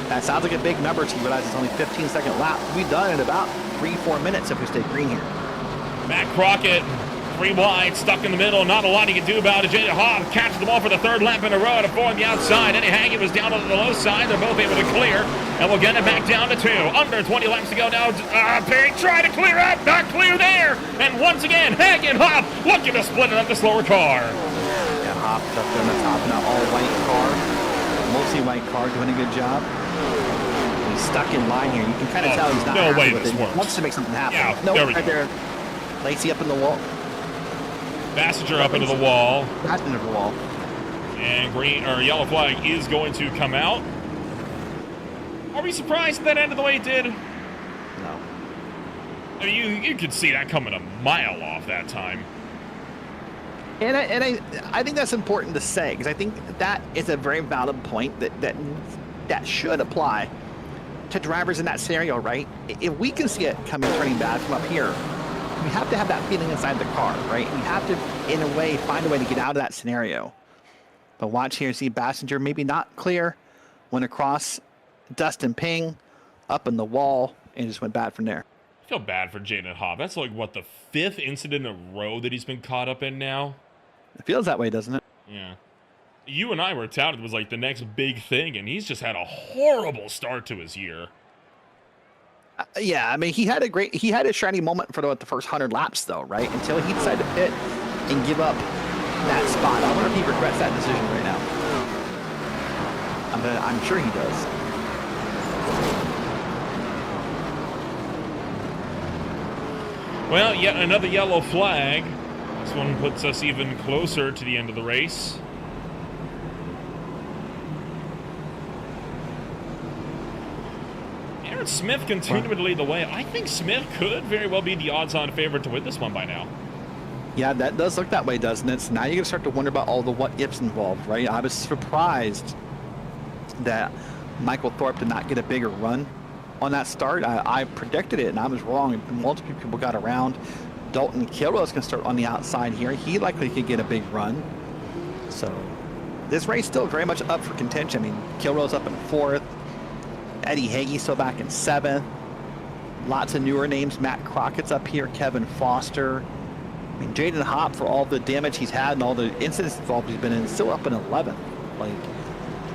that sounds like a big number to you. Realize it's only 15-second lap. We'll be done in about 3-4 minutes if we stay green here. Matt Crockett, 3 wide, stuck in the middle. Not a lot he can do about it. J.J. Hobbs catches the ball for the 3rd lap in a row to 4 on the outside. Eddie Hagen was down on the low side. They're both able to clear, and we'll get it back down to 2. Under 20 laps to go now. Pig trying to clear up, not clear there. And once again, Hagen, Hobbs looking to split it up the slower car. Yeah, Hobbs up there on the top in an all-white car. Mostly white car, doing a good job. He's stuck in line here. You can kind of tell he's not happy with it. He wants to make something happen. Yeah, no, there we right go. there. Lacey up in the wall. Passenger up into the wall. Passenger the wall. And green or yellow flag is going to come out. Are we surprised that ended the way it did? No. I mean, you could see that coming a mile off that time. And I think that's important to say, because I think that is a very valid point that should apply to drivers in that scenario, right? If we can see it coming, turning bad from up here, we have to have that feeling inside the car, right? We have to, in a way, find a way to get out of that scenario. But watch here, see Bassinger maybe not clear, went across, dust and ping, up in the wall, and just went bad from there. I feel bad for Jaden Hobb. That's like, what, the 5th incident in a row that he's been caught up in now? It feels that way, doesn't it? Yeah. You and I were touted was like the next big thing, and he's just had a horrible start to his year. Yeah, I mean, he had a shiny moment for the first 100 laps, though, right? Until he decided to pit and give up that spot. I wonder if he regrets that decision right now. I'm sure he does. Well, yet another yellow flag. This one puts us even closer to the end of the race. Aaron Smith continuing to lead the way. I think Smith could very well be the odds-on favorite to win this one by now. Yeah, that does look that way, doesn't it? So now you're going to start to wonder about all the what-ifs involved, right? I was surprised that Michael Thorpe did not get a bigger run on that start. I predicted it, and I was wrong. Multiple people got around. Dalton Kilroe's going to start on the outside here. He likely could get a big run. So this race still very much up for contention. I mean, Kilroe's up in 4th. Eddie Hagee still back in 7th. Lots of newer names. Matt Crockett's up here. Kevin Foster. I mean, Jaden Hopp, for all the damage he's had and all the incidents involved he's been in, still up in 11th. Like,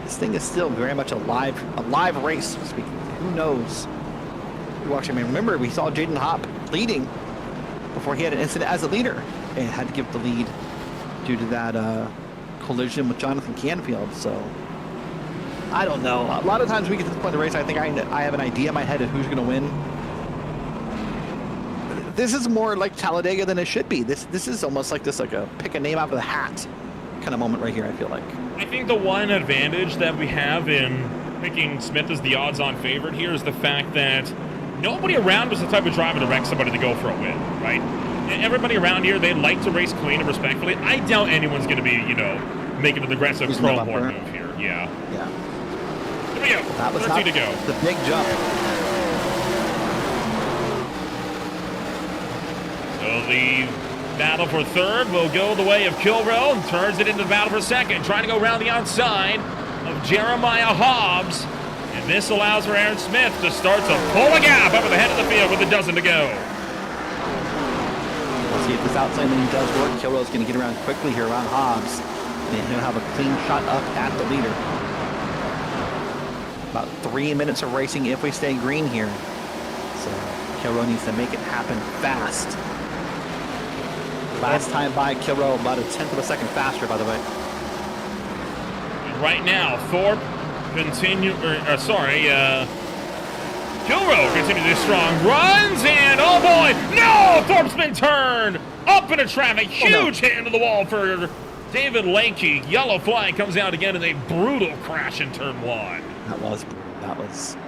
this thing is still very much a live race, so to speak. Who knows? I mean, remember, we saw Jaden Hopp leading before he had an incident as a leader and had to give the lead due to that collision with Jonathan Canfield. So, I don't know. A lot of times we get to the point of the race, I think I have an idea in my head of who's going to win. This is more like Talladega than it should be. This is almost like a pick a name out of the hat kind of moment right here, I feel like. I think the one advantage that we have in picking Smith as the odds-on favorite here is the fact that nobody around was the type of driver to wreck somebody to go for a win, right? And everybody around here, they like to race clean and respectfully. I doubt anyone's going to be, making an aggressive chrome horn move here. Yeah. Here we go. That was 13 to go. The big jump. So the battle for 3rd will go the way of Kilroe and turns it into the battle for 2nd, trying to go around the outside of Jeremiah Hobbs. And this allows for Aaron Smith to start to pull a gap up at the head of the field with a dozen to go. Let's see if this outside lane does work. Kilroe's going to get around quickly here around Hobbs. And he'll have a clean shot up at the leader. About 3 minutes of racing if we stay green here. So Kilroe needs to make it happen fast. Last time by Kilroe, about a 1/10 of a second faster, by the way. And right now, Thorpe Kilroe continues his strong runs, and oh boy, no! Thorpe's been turned up into traffic. Huge hit into the wall for David Lakey. Yellow flag comes out again in a brutal crash in turn 1. That was brutal. That was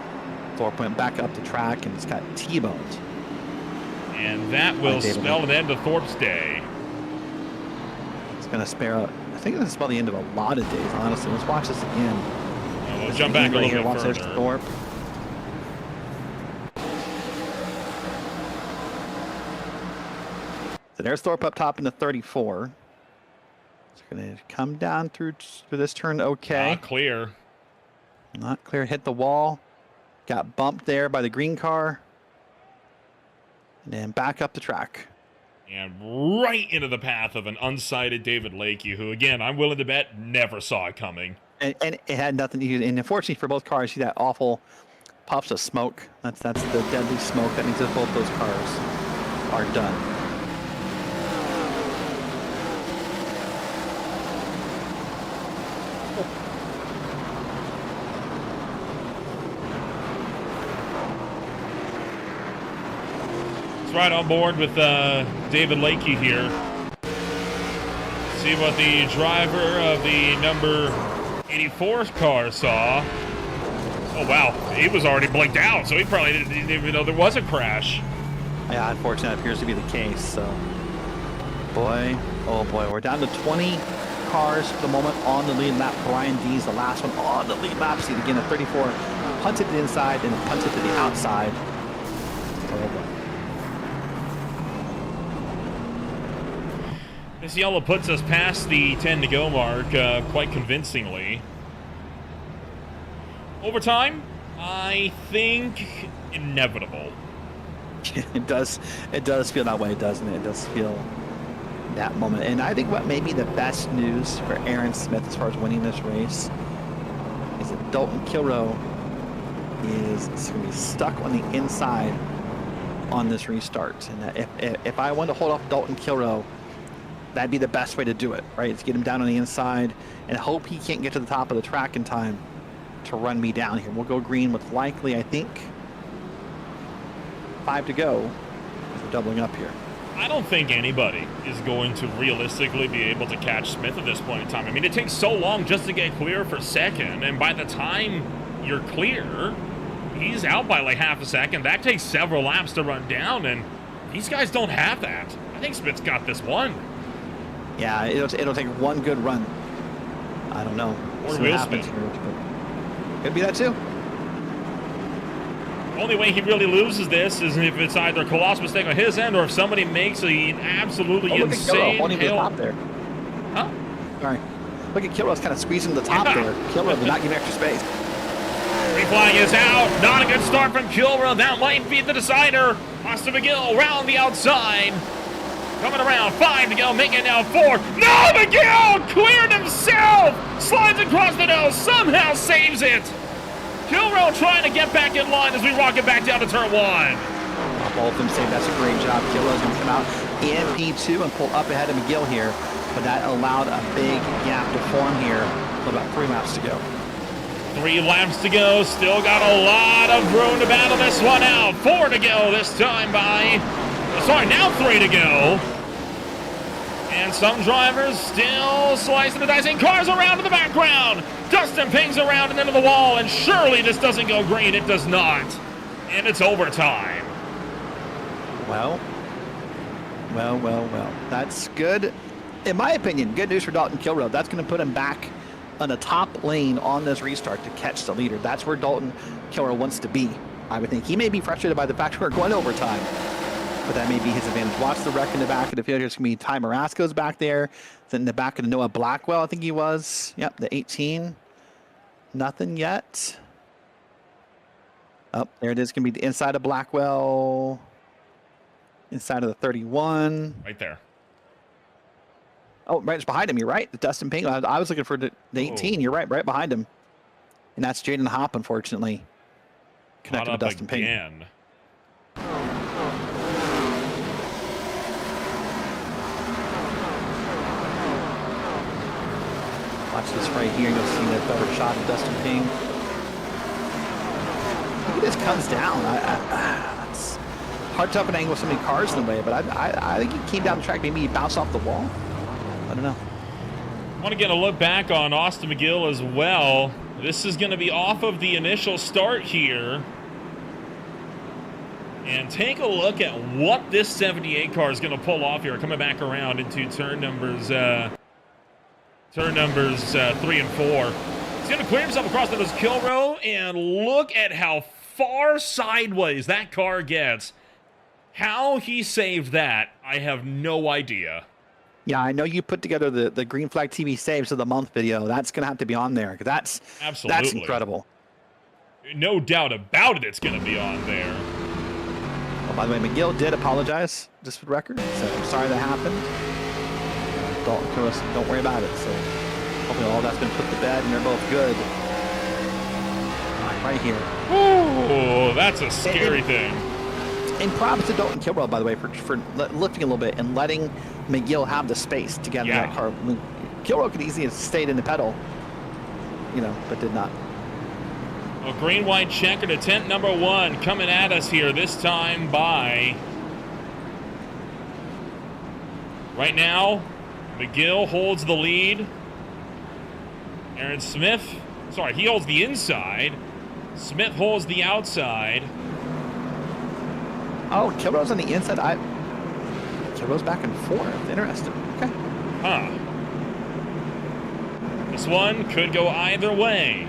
Thorpe went back up the track and it's got T-boned. And that will spell an end to Thorpe's day. It's going to spare up. I think it's going to spell the end of a lot of days, honestly. Let's watch this again. And we'll jump back a little bit watch further. There's Thorpe. So there's Thorpe up top in the 34. It's going to come down through this turn okay. Not clear. Not clear. Hit the wall. Got bumped there by the green car. And then back up the track. And right into the path of an unsighted David Lakey, who, again, I'm willing to bet never saw it coming. And it had nothing to do. And unfortunately for both cars, see that awful puffs of smoke. That's the deadly smoke. That means that both those cars are done. Right on board with David Lakey here. See what the driver of the number 84 car saw. Oh, wow. He was already blinked out, so he probably didn't even know there was a crash. Yeah, unfortunately, it appears to be the case. So, boy, oh boy, we're down to 20 cars for the moment on the lead lap. Brian D's the last one on the lead lap. See, again, a 34 punted to the inside and punted to the outside. Oh boy. This yellow puts us past the 10 to go mark quite convincingly. Overtime, I think inevitable. It does feel that way, doesn't it? It does feel that moment. And I think what may be the best news for Aaron Smith as far as winning this race is that Dalton Kilroe is going to be stuck on the inside on this restart. And that if I want to hold off Dalton Kilroe, that'd be the best way to do it, right? Is get him down on the inside and hope he can't get to the top of the track in time to run me down here. We'll go green with likely, I think, 5 to go. We're doubling up here. I don't think anybody is going to realistically be able to catch Smith at this point in time. I mean, it takes so long just to get clear for second, and by the time you're clear, he's out by like half a second. That takes several laps to run down, and these guys don't have that. I think Smith's got this one. Yeah, it'll take one good run. I don't know. Or wheel spin. Could be that too. Only way he really loses this is if it's either a colossal mistake on his end or if somebody makes an absolutely insane Won't even top there. Huh? All right. Look at Kilroe's kind of squeezing the top there. Kilroe did not give extra space. Green flag is out. Not a good start from Kilroe. That might be the decider. Austin McGill around the outside. Coming around, 5 to go, making it now 4. No, McGill cleared himself. Slides across the nose, somehow saves it. Kilroe trying to get back in line as we rock it back down to turn 1. Both of them say that's a great job. Kilroe's going to come out in P2 and pull up ahead of McGill here, but that allowed a big gap to form here with about 3 laps to go. 3 laps to go, still got a lot of room to battle this one out. 4 to go this time now 3 to go. And some drivers still slicing the dicing. Cars around in the background. Dustin pings around and into the wall, and surely this doesn't go green. It does not. And it's overtime. Well. That's good. In my opinion, good news for Dalton Kilroe. That's going to put him back on the top lane on this restart to catch the leader. That's where Dalton Kilroe wants to be, I would think. He may be frustrated by the fact we're going overtime, but that may be his advantage. Watch the wreck in the back of the field. Here's going to be Ty Marasco's back there. Then in the back of the Noah Blackwell, I think he was. Yep, the 18. Nothing yet. Oh, there it is. Going to be the inside of Blackwell. Inside of the 31. Right there. Oh, right, it's behind him. You're right. The Dustin Pink. I was looking for the 18. You're right behind him. And that's Jaden Hopp, unfortunately. Connected with Dustin Pink. Watch this right here. You'll see that better shot of Dustin Ping. I think it just comes down. It's hard to up an angle with so many cars in the way, but I think he came down the track. Maybe he bounced off the wall. I don't know. I want to get a look back on Austin McGill as well. This is going to be off of the initial start here. And take a look at what this 78 car is going to pull off here, coming back around into turn numbers 3 and 4. He's going to clear himself across the nose of Kilroe, and look at how far sideways that car gets. How he saved that, I have no idea. Yeah, I know you put together the Green Flag TV Saves of the Month video. That's going to have to be on there, because that's incredible. No doubt about it, it's going to be on there. Oh, by the way, McGill did apologize, just for the record, so I'm sorry that happened. Don't worry about it. So hopefully all that's been put to bed and they're both good. Right here. Ooh, that's a scary thing. And props to Dalton Kilroe, by the way, for lifting a little bit and letting McGill have the space to get in that car. I mean, Kilroe could easily have stayed in the pedal, but did not. Well, green-white checker to tent number 1 coming at us here, this time by... Right now, McGill holds the lead. Aaron Smith, he holds the inside. Smith holds the outside. Oh, Kilro's on the inside. Kilro's back and forth. Interesting. Okay. Huh. This one could go either way.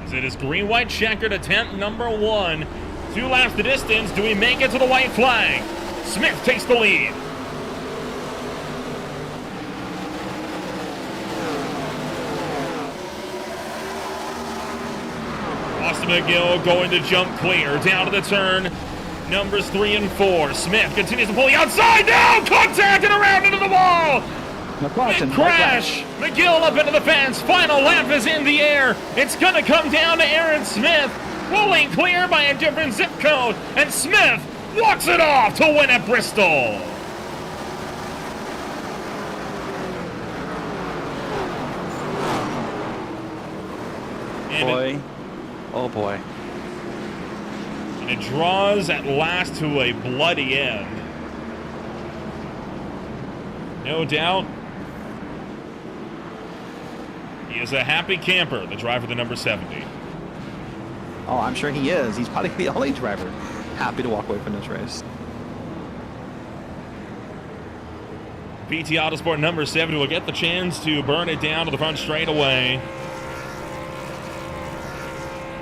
As it is green-white checkered attempt number 1. 2 laps the distance. Do we make it to the white flag? Smith takes the lead. Austin McGill going to jump clear. Down to the turn. Numbers 3 and 4. Smith continues to pull the outside. Now contact and around into the wall. McLaughlin, Crash. McGill up into the fence. Final lap is in the air. It's going to come down to Aaron Smith. Pulling clear by a different zip code. And Smith walks it off to win at Bristol. Boy. Oh boy. And it draws at last to a bloody end. No doubt. He is a happy camper, the driver, the number 70. Oh, I'm sure he is. He's probably the only driver happy to walk away from this race. PT Autosport number 70 will get the chance to burn it down to the front straightaway.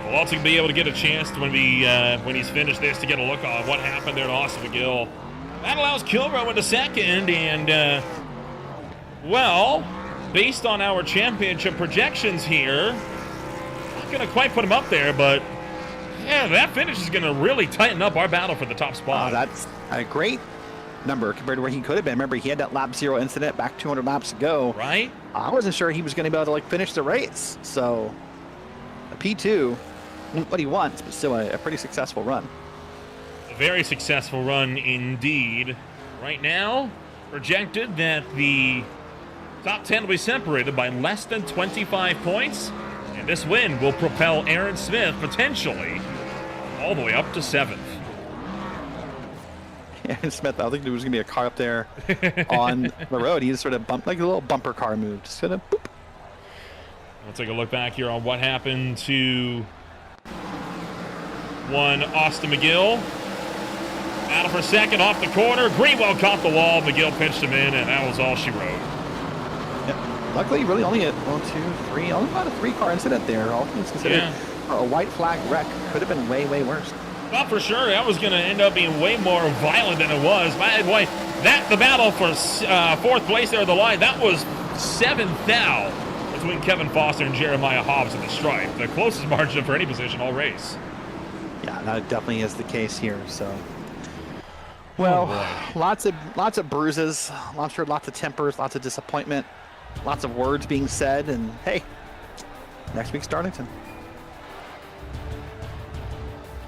We'll also be able to get a chance to, when he's finished this, to get a look on what happened there to Austin McGill. That allows Kilbro into second, and well, based on our championship projections here, not going to quite put him up there, but yeah, that finish is going to really tighten up our battle for the top spot. Oh, that's a great number compared to where he could have been. Remember, he had that lap 0 incident back 200 laps ago. Right? I wasn't sure he was going to be able to finish the race. So a P2, what he wants, but still a pretty successful run. A very successful run indeed. Right now, projected that the top 10 will be separated by less than 25 points, and this win will propel Aaron Smith potentially all the way up to 7th. Aaron Smith, I don't think there was going to be a car up there on the road. He just sort of bumped, like a little bumper car move. Just sort of boop. We'll take a look back here on what happened to one Austin McGill. Battle for second off the corner. Greenwell caught the wall. McGill pinched him in, and that was all she wrote. Yeah. Luckily, really only a 1, 2, 3, only about a 3-car incident there. All things considered, Yeah. A white flag wreck could have been way, way worse. Well, for sure, that was going to end up being way more violent than it was. By the way, the battle for 4th place there at the line, that was 7th thou between Kevin Foster and Jeremiah Hobbs at the stripe. The closest margin for any position all race. Yeah, that definitely is the case here. So, well, lots of bruises, lots of tempers, lots of disappointment, lots of words being said, and hey, next week's Darlington.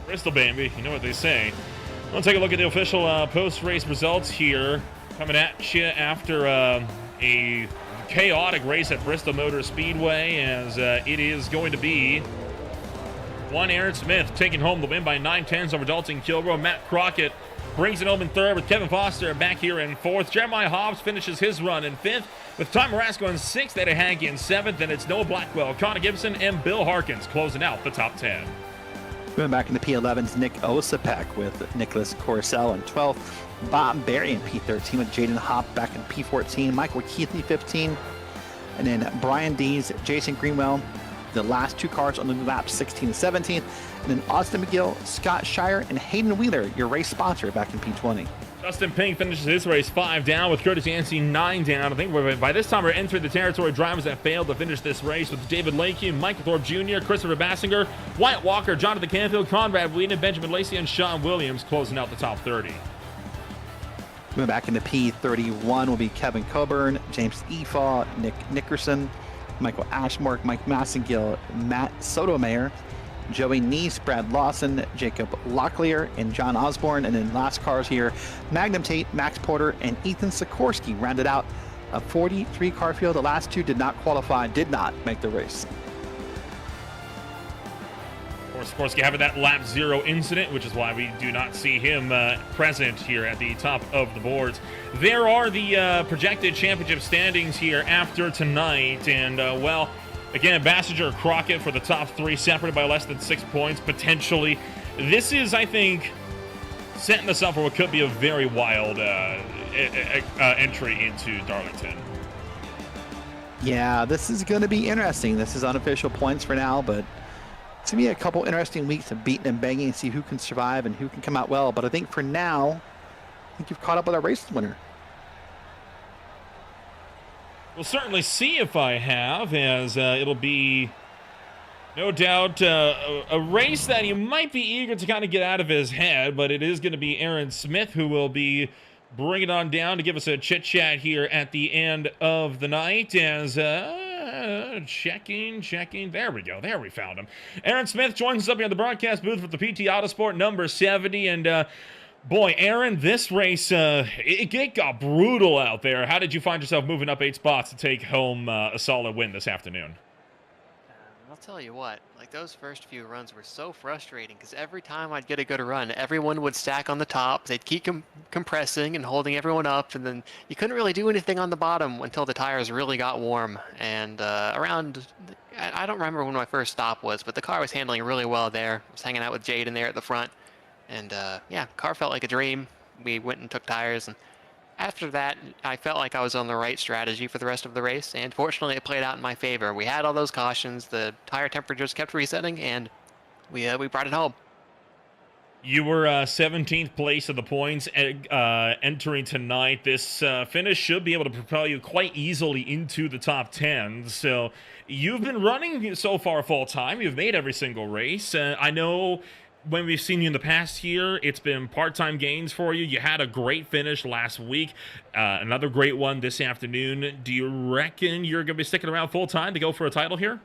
Bristol, baby. You know what they say. We'll take a look at the official post-race results here. Coming at you after a chaotic race at Bristol Motor Speedway, as it is going to be one Aaron Smith taking home the win by 9/10 over Dalton Kilgore. Matt Crockett brings it home in 3rd, with Kevin Foster back here in 4th. Jeremiah Hobbs finishes his run in 5th, with Tom Marasco in 6th, Eddie Hankey in 7th, and it's Noah Blackwell, Connor Gibson, and Bill Harkins closing out the top 10. Going back into P11's Nick Osapek with Nicholas Corcel in 12th. Bob Berry in P13 with Jaden Hopp back in P14. Michael Keithley 15. And then Brian Dees, Jason Greenwell, the last 2 cars on the laps 16 and 17th. And then Austin McGill, Scott Shire, and Hayden Wheeler, your race sponsor, back in P20. Justin Pink finishes his race 5 down, with Curtis Yancey 9 down. I think by this time we're entering the territory of drivers that failed to finish this race, with David Lakey, Michael Thorpe Jr., Christopher Bassinger, Wyatt Walker, Jonathan Canfield, Conrad Whedon, Benjamin Lacey, and Sean Williams closing out the top 30. Moving back into P31 will be Kevin Coburn, James Efaw, Nick Nickerson, Michael Ashmore, Mike Massengill, Matt Sotomayor, Joey Neese, Brad Lawson, Jacob Locklear, and John Osborne. And then last cars here, Magnum Tate, Max Porter, and Ethan Sikorsky rounded out a 43-car field. The last 2 did not qualify, did not make the race. Of course, Sikorsky having that lap 0 incident, which is why we do not see him present here at the top of the boards. There are the projected championship standings here after tonight, and well, Again, Bassinger, Crockett for the top 3, separated by less than 6 points, potentially. This is, I think, setting us up for what could be a very wild entry into Darlington. Yeah, this is going to be interesting. This is unofficial points for now, but it's going to be a couple interesting weeks of beating and banging and see who can survive and who can come out well. But I think for now, I think you've caught up with our race winner. We'll certainly see if I have, as it'll be, no doubt, a race that he might be eager to kind of get out of his head, but it is going to be Aaron Smith who will be bringing it on down to give us a chit-chat here at the end of the night, as checking. There we go. There we found him. Aaron Smith joins us up here in the broadcast booth with the PT Autosport number 70, and boy, Aaron, this race, it got brutal out there. How did you find yourself moving up 8 spots to take home a solid win this afternoon? I'll tell you what, like those first few runs were so frustrating because every time I'd get a good run, everyone would stack on the top. They'd keep compressing and holding everyone up, and then you couldn't really do anything on the bottom until the tires really got warm. And around, I don't remember when my first stop was, but the car was handling really well there. I was hanging out with Jade in there at the front. And yeah, car felt like a dream. We went and took tires, and after that, I felt like I was on the right strategy for the rest of the race, and fortunately it played out in my favor. We had all those cautions, the tire temperatures kept resetting, and we brought it home. You were 17th place of the points entering tonight. This finish should be able to propel you quite easily into the top 10. So you've been running so far full time. You've made every single race. I know when we've seen you in the past year, it's been part-time gains for you. You had a great finish last week, another great one this afternoon. Do you reckon you're going to be sticking around full-time to go for a title here?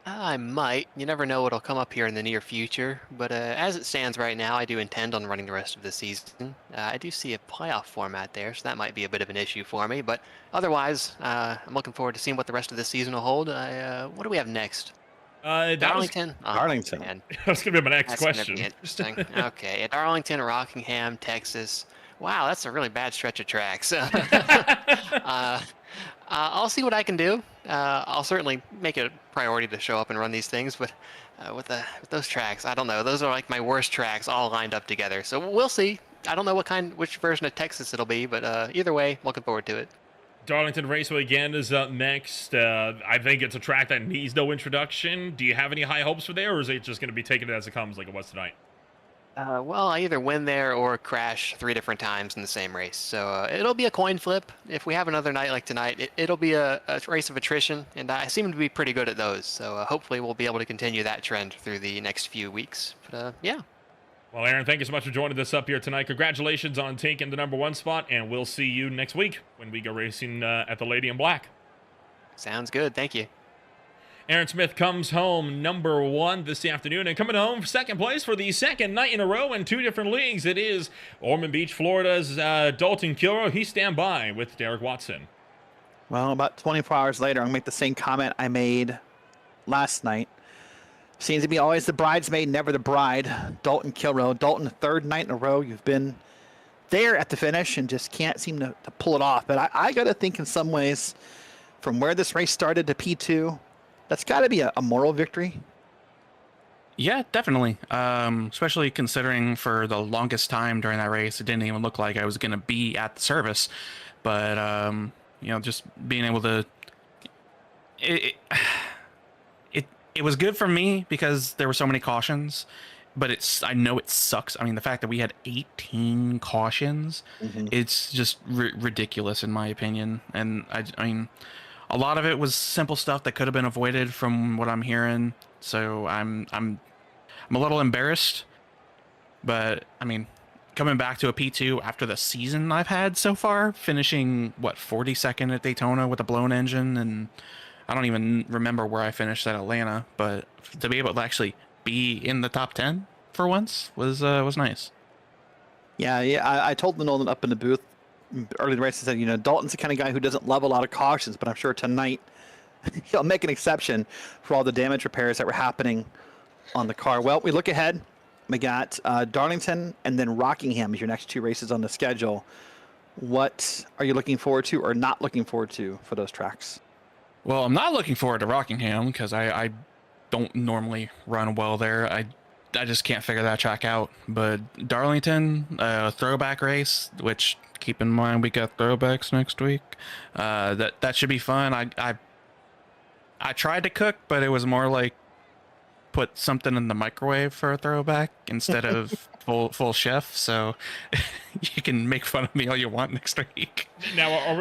I might. You never know what'll come up here in the near future. But as it stands right now, I do intend on running the rest of the season. I do see a playoff format there, so that might be a bit of an issue for me. But otherwise, I'm looking forward to seeing what the rest of the season will hold. What do we have next? Darlington? Darlington. Man. That's going to be my next That's question. Gonna be interesting. Okay, Darlington, Rockingham, Texas. Wow, that's a really bad stretch of tracks. I'll see what I can do. I'll certainly make it a priority to show up and run these things, but with those tracks, I don't know. Those are like my worst tracks all lined up together. So we'll see. I don't know which version of Texas it'll be, but either way, looking forward to it. Darlington Raceway again is up next. I think it's a track that needs no introduction. Do you have any high hopes for there, or is it just going to be taken as it comes like it was tonight? Well, I either win there or crash 3 different times in the same race. So it'll be a coin flip. If we have another night like tonight, it'll be a race of attrition, and I seem to be pretty good at those. So hopefully we'll be able to continue that trend through the next few weeks. But yeah. Well, Aaron, thank you so much for joining us up here tonight. Congratulations on taking the #1 spot, and we'll see you next week when we go racing at the Lady in Black. Sounds good. Thank you. Aaron Smith comes home #1 this afternoon, and coming home second place for the second night in a row in 2 different leagues. It is Ormond Beach, Florida's Dalton Kilrow. He stand by with Derek Watson. Well, about 24 hours later, I'm going to make the same comment I made last night. Seems to be always the bridesmaid, never the bride. Dalton Kilrow. Dalton, 3rd night in a row. You've been there at the finish and just can't seem to pull it off. But I got to think in some ways, from where this race started to P2, that's got to be a moral victory. Yeah, definitely. Especially considering for the longest time during that race, it didn't even look like I was going to be at the service. But, just being able to... It was good for me because there were so many cautions, but I know it sucks. I mean, the fact that we had 18 cautions, it's just ridiculous in my opinion. And I mean, a lot of it was simple stuff that could have been avoided from what I'm hearing. So I'm a little embarrassed, but I mean, coming back to a P2 after the season I've had so far, finishing 42nd at Daytona with a blown engine, and I don't even remember where I finished at Atlanta, but to be able to actually be in the top 10 for once was nice. Yeah. I told Nolan up in the booth early in the race. I said, Dalton's the kind of guy who doesn't love a lot of cautions, but I'm sure tonight he'll make an exception for all the damage repairs that were happening on the car. Well, we look ahead. We got Darlington and then Rockingham as your next 2 races on the schedule. What are you looking forward to or not looking forward to for those tracks? Well, I'm not looking forward to Rockingham because I don't normally run well there. I just can't figure that track out. But Darlington, throwback race, which keep in mind we got throwbacks next week. That should be fun. I tried to cook, but it was more like put something in the microwave for a throwback instead of full chef. So you can make fun of me all you want next week. Now,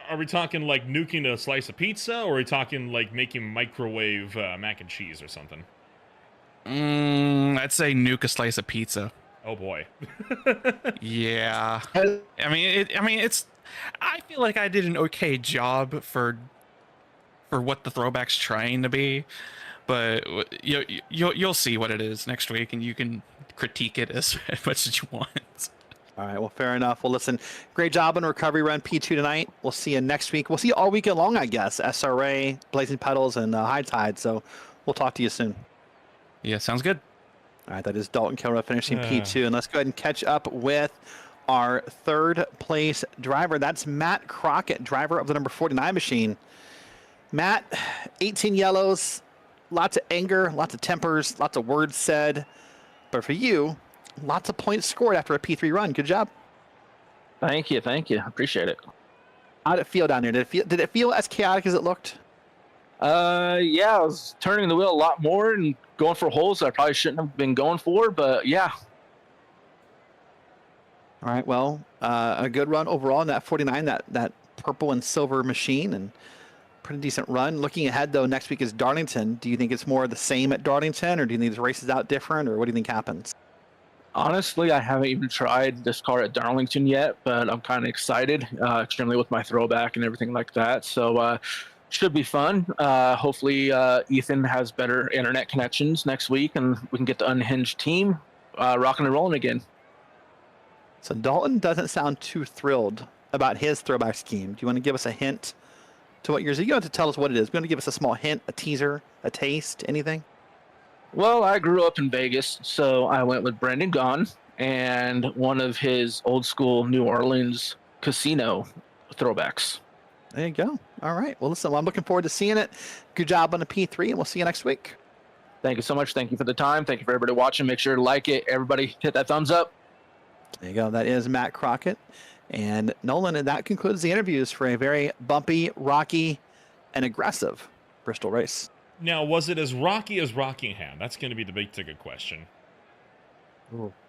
are we talking like nuking a slice of pizza, or are we talking like making microwave mac and cheese or something? I'd say nuke a slice of pizza. Oh boy. Yeah. I mean, it's. I feel like I did an okay job for what the throwback's trying to be, but you'll see what it is next week, and you can critique it as much as you want. All right, well, fair enough. Well, listen, great job on recovery run P2 tonight. We'll see you next week. We'll see you all weekend long, I guess. SRA, Blazing Pedals, and High Tide. So we'll talk to you soon. Yeah, sounds good. All right, that is Dalton Kilroy finishing P2. And let's go ahead and catch up with our third place driver. That's Matt Crockett, driver of the number 49 machine. Matt, 18 yellows, lots of anger, lots of tempers, lots of words said. But for you, lots of points scored after a P3 run. Good job. Thank you. Appreciate it. How did it feel down there? Did it feel as chaotic as it looked? Yeah, I was turning the wheel a lot more and going for holes I probably shouldn't have been going for, but yeah. All right, well, a good run overall in that 49, that purple and silver machine, and pretty decent run. Looking ahead, though, next week is Darlington. Do you think it's more of the same at Darlington, or do you think this race is out different, or what do you think happens? Honestly, I haven't even tried this car at Darlington yet, but I'm kind of excited, extremely with my throwback and everything like that. So should be fun. Hopefully Ethan has better internet connections next week, and we can get the unhinged team rocking and rolling again. So Dalton doesn't sound too thrilled about his throwback scheme. Do you want to give us a hint to what yours is? You don't have to tell us what it is. You want to give us a small hint, a teaser, a taste, anything? Well, I grew up in Vegas, so I went with Brendan Gaughan and one of his old school New Orleans casino throwbacks. There you go. All right. Well, listen, I'm looking forward to seeing it. Good job on the P3, and we'll see you next week. Thank you so much. Thank you for the time. Thank you for everybody watching. Make sure to like it. Everybody hit that thumbs up. There you go. That is Matt Crockett. And Nolan, and that concludes the interviews for a very bumpy, rocky, and aggressive Bristol race. Now, was it as rocky as Rockingham? That's going to be the big ticket question.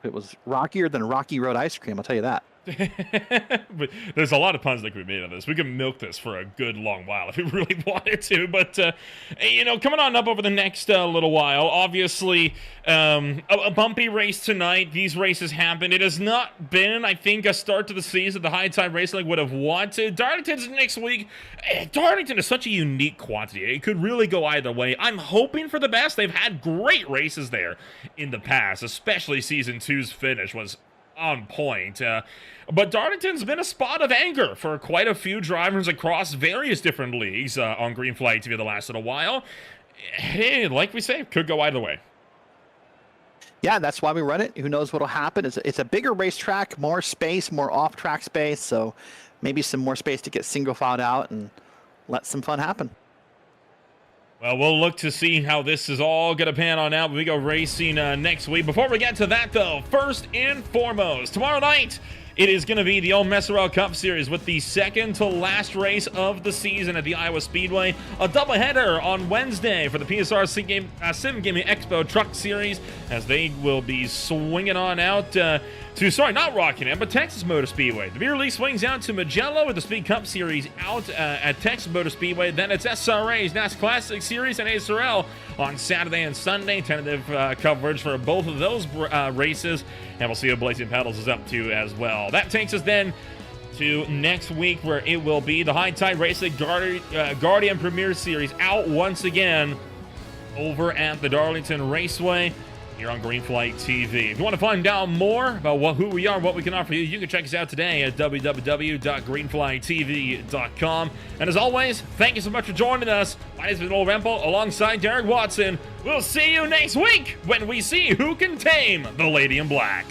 It was rockier than Rocky Road ice cream, I'll tell you that. But there's a lot of puns that could be made on this. We could milk this for a good long while if we really wanted to. But, coming on up over the next little while, obviously, a bumpy race tonight. These races happen. It has not been, I think, a start to the season the High Tide Racing would have wanted. Darlington's next week. Darlington is such a unique quantity. It could really go either way. I'm hoping for the best. They've had great races there in the past, especially Season 2's finish was on point. But Darlington's been a spot of anger for quite a few drivers across various different leagues on Green Flag TV the last little while. Hey, like we say, could go either way. Yeah, that's why we run it. Who knows what'll happen? It's a bigger racetrack, more space, more off-track space, so maybe some more space to get single-filed out and let some fun happen. Well, we'll look to see how this is all going to pan on out when we go racing next week. Before we get to that, though, first and foremost, tomorrow night, it is going to be the old Messerel Cup Series with the second to last race of the season at the Iowa Speedway. A doubleheader on Wednesday for the PSR Sim Gaming Expo Truck Series as they will be swinging on out not Rockingham, but Texas Motor Speedway. The Beer League swings out to Magello with the Speed Cup Series out at Texas Motor Speedway. Then it's SRA's NASCAR Classic Series and HTRL on Saturday and Sunday. Tentative coverage for both of those races. And we'll see what Blazing Pedals is up to as well. That takes us then to next week, where it will be the High Tide Racing Guardian Premier Series out once again over at the Darlington Raceway here on Green Flag TV. If you want to find out more about who we are, what we can offer you, you can check us out today at www.greenflagtv.com. And as always, thank you so much for joining us. My name is Noel Rempel alongside Derek Watson. We'll see you next week when we see who can tame the Lady in Black.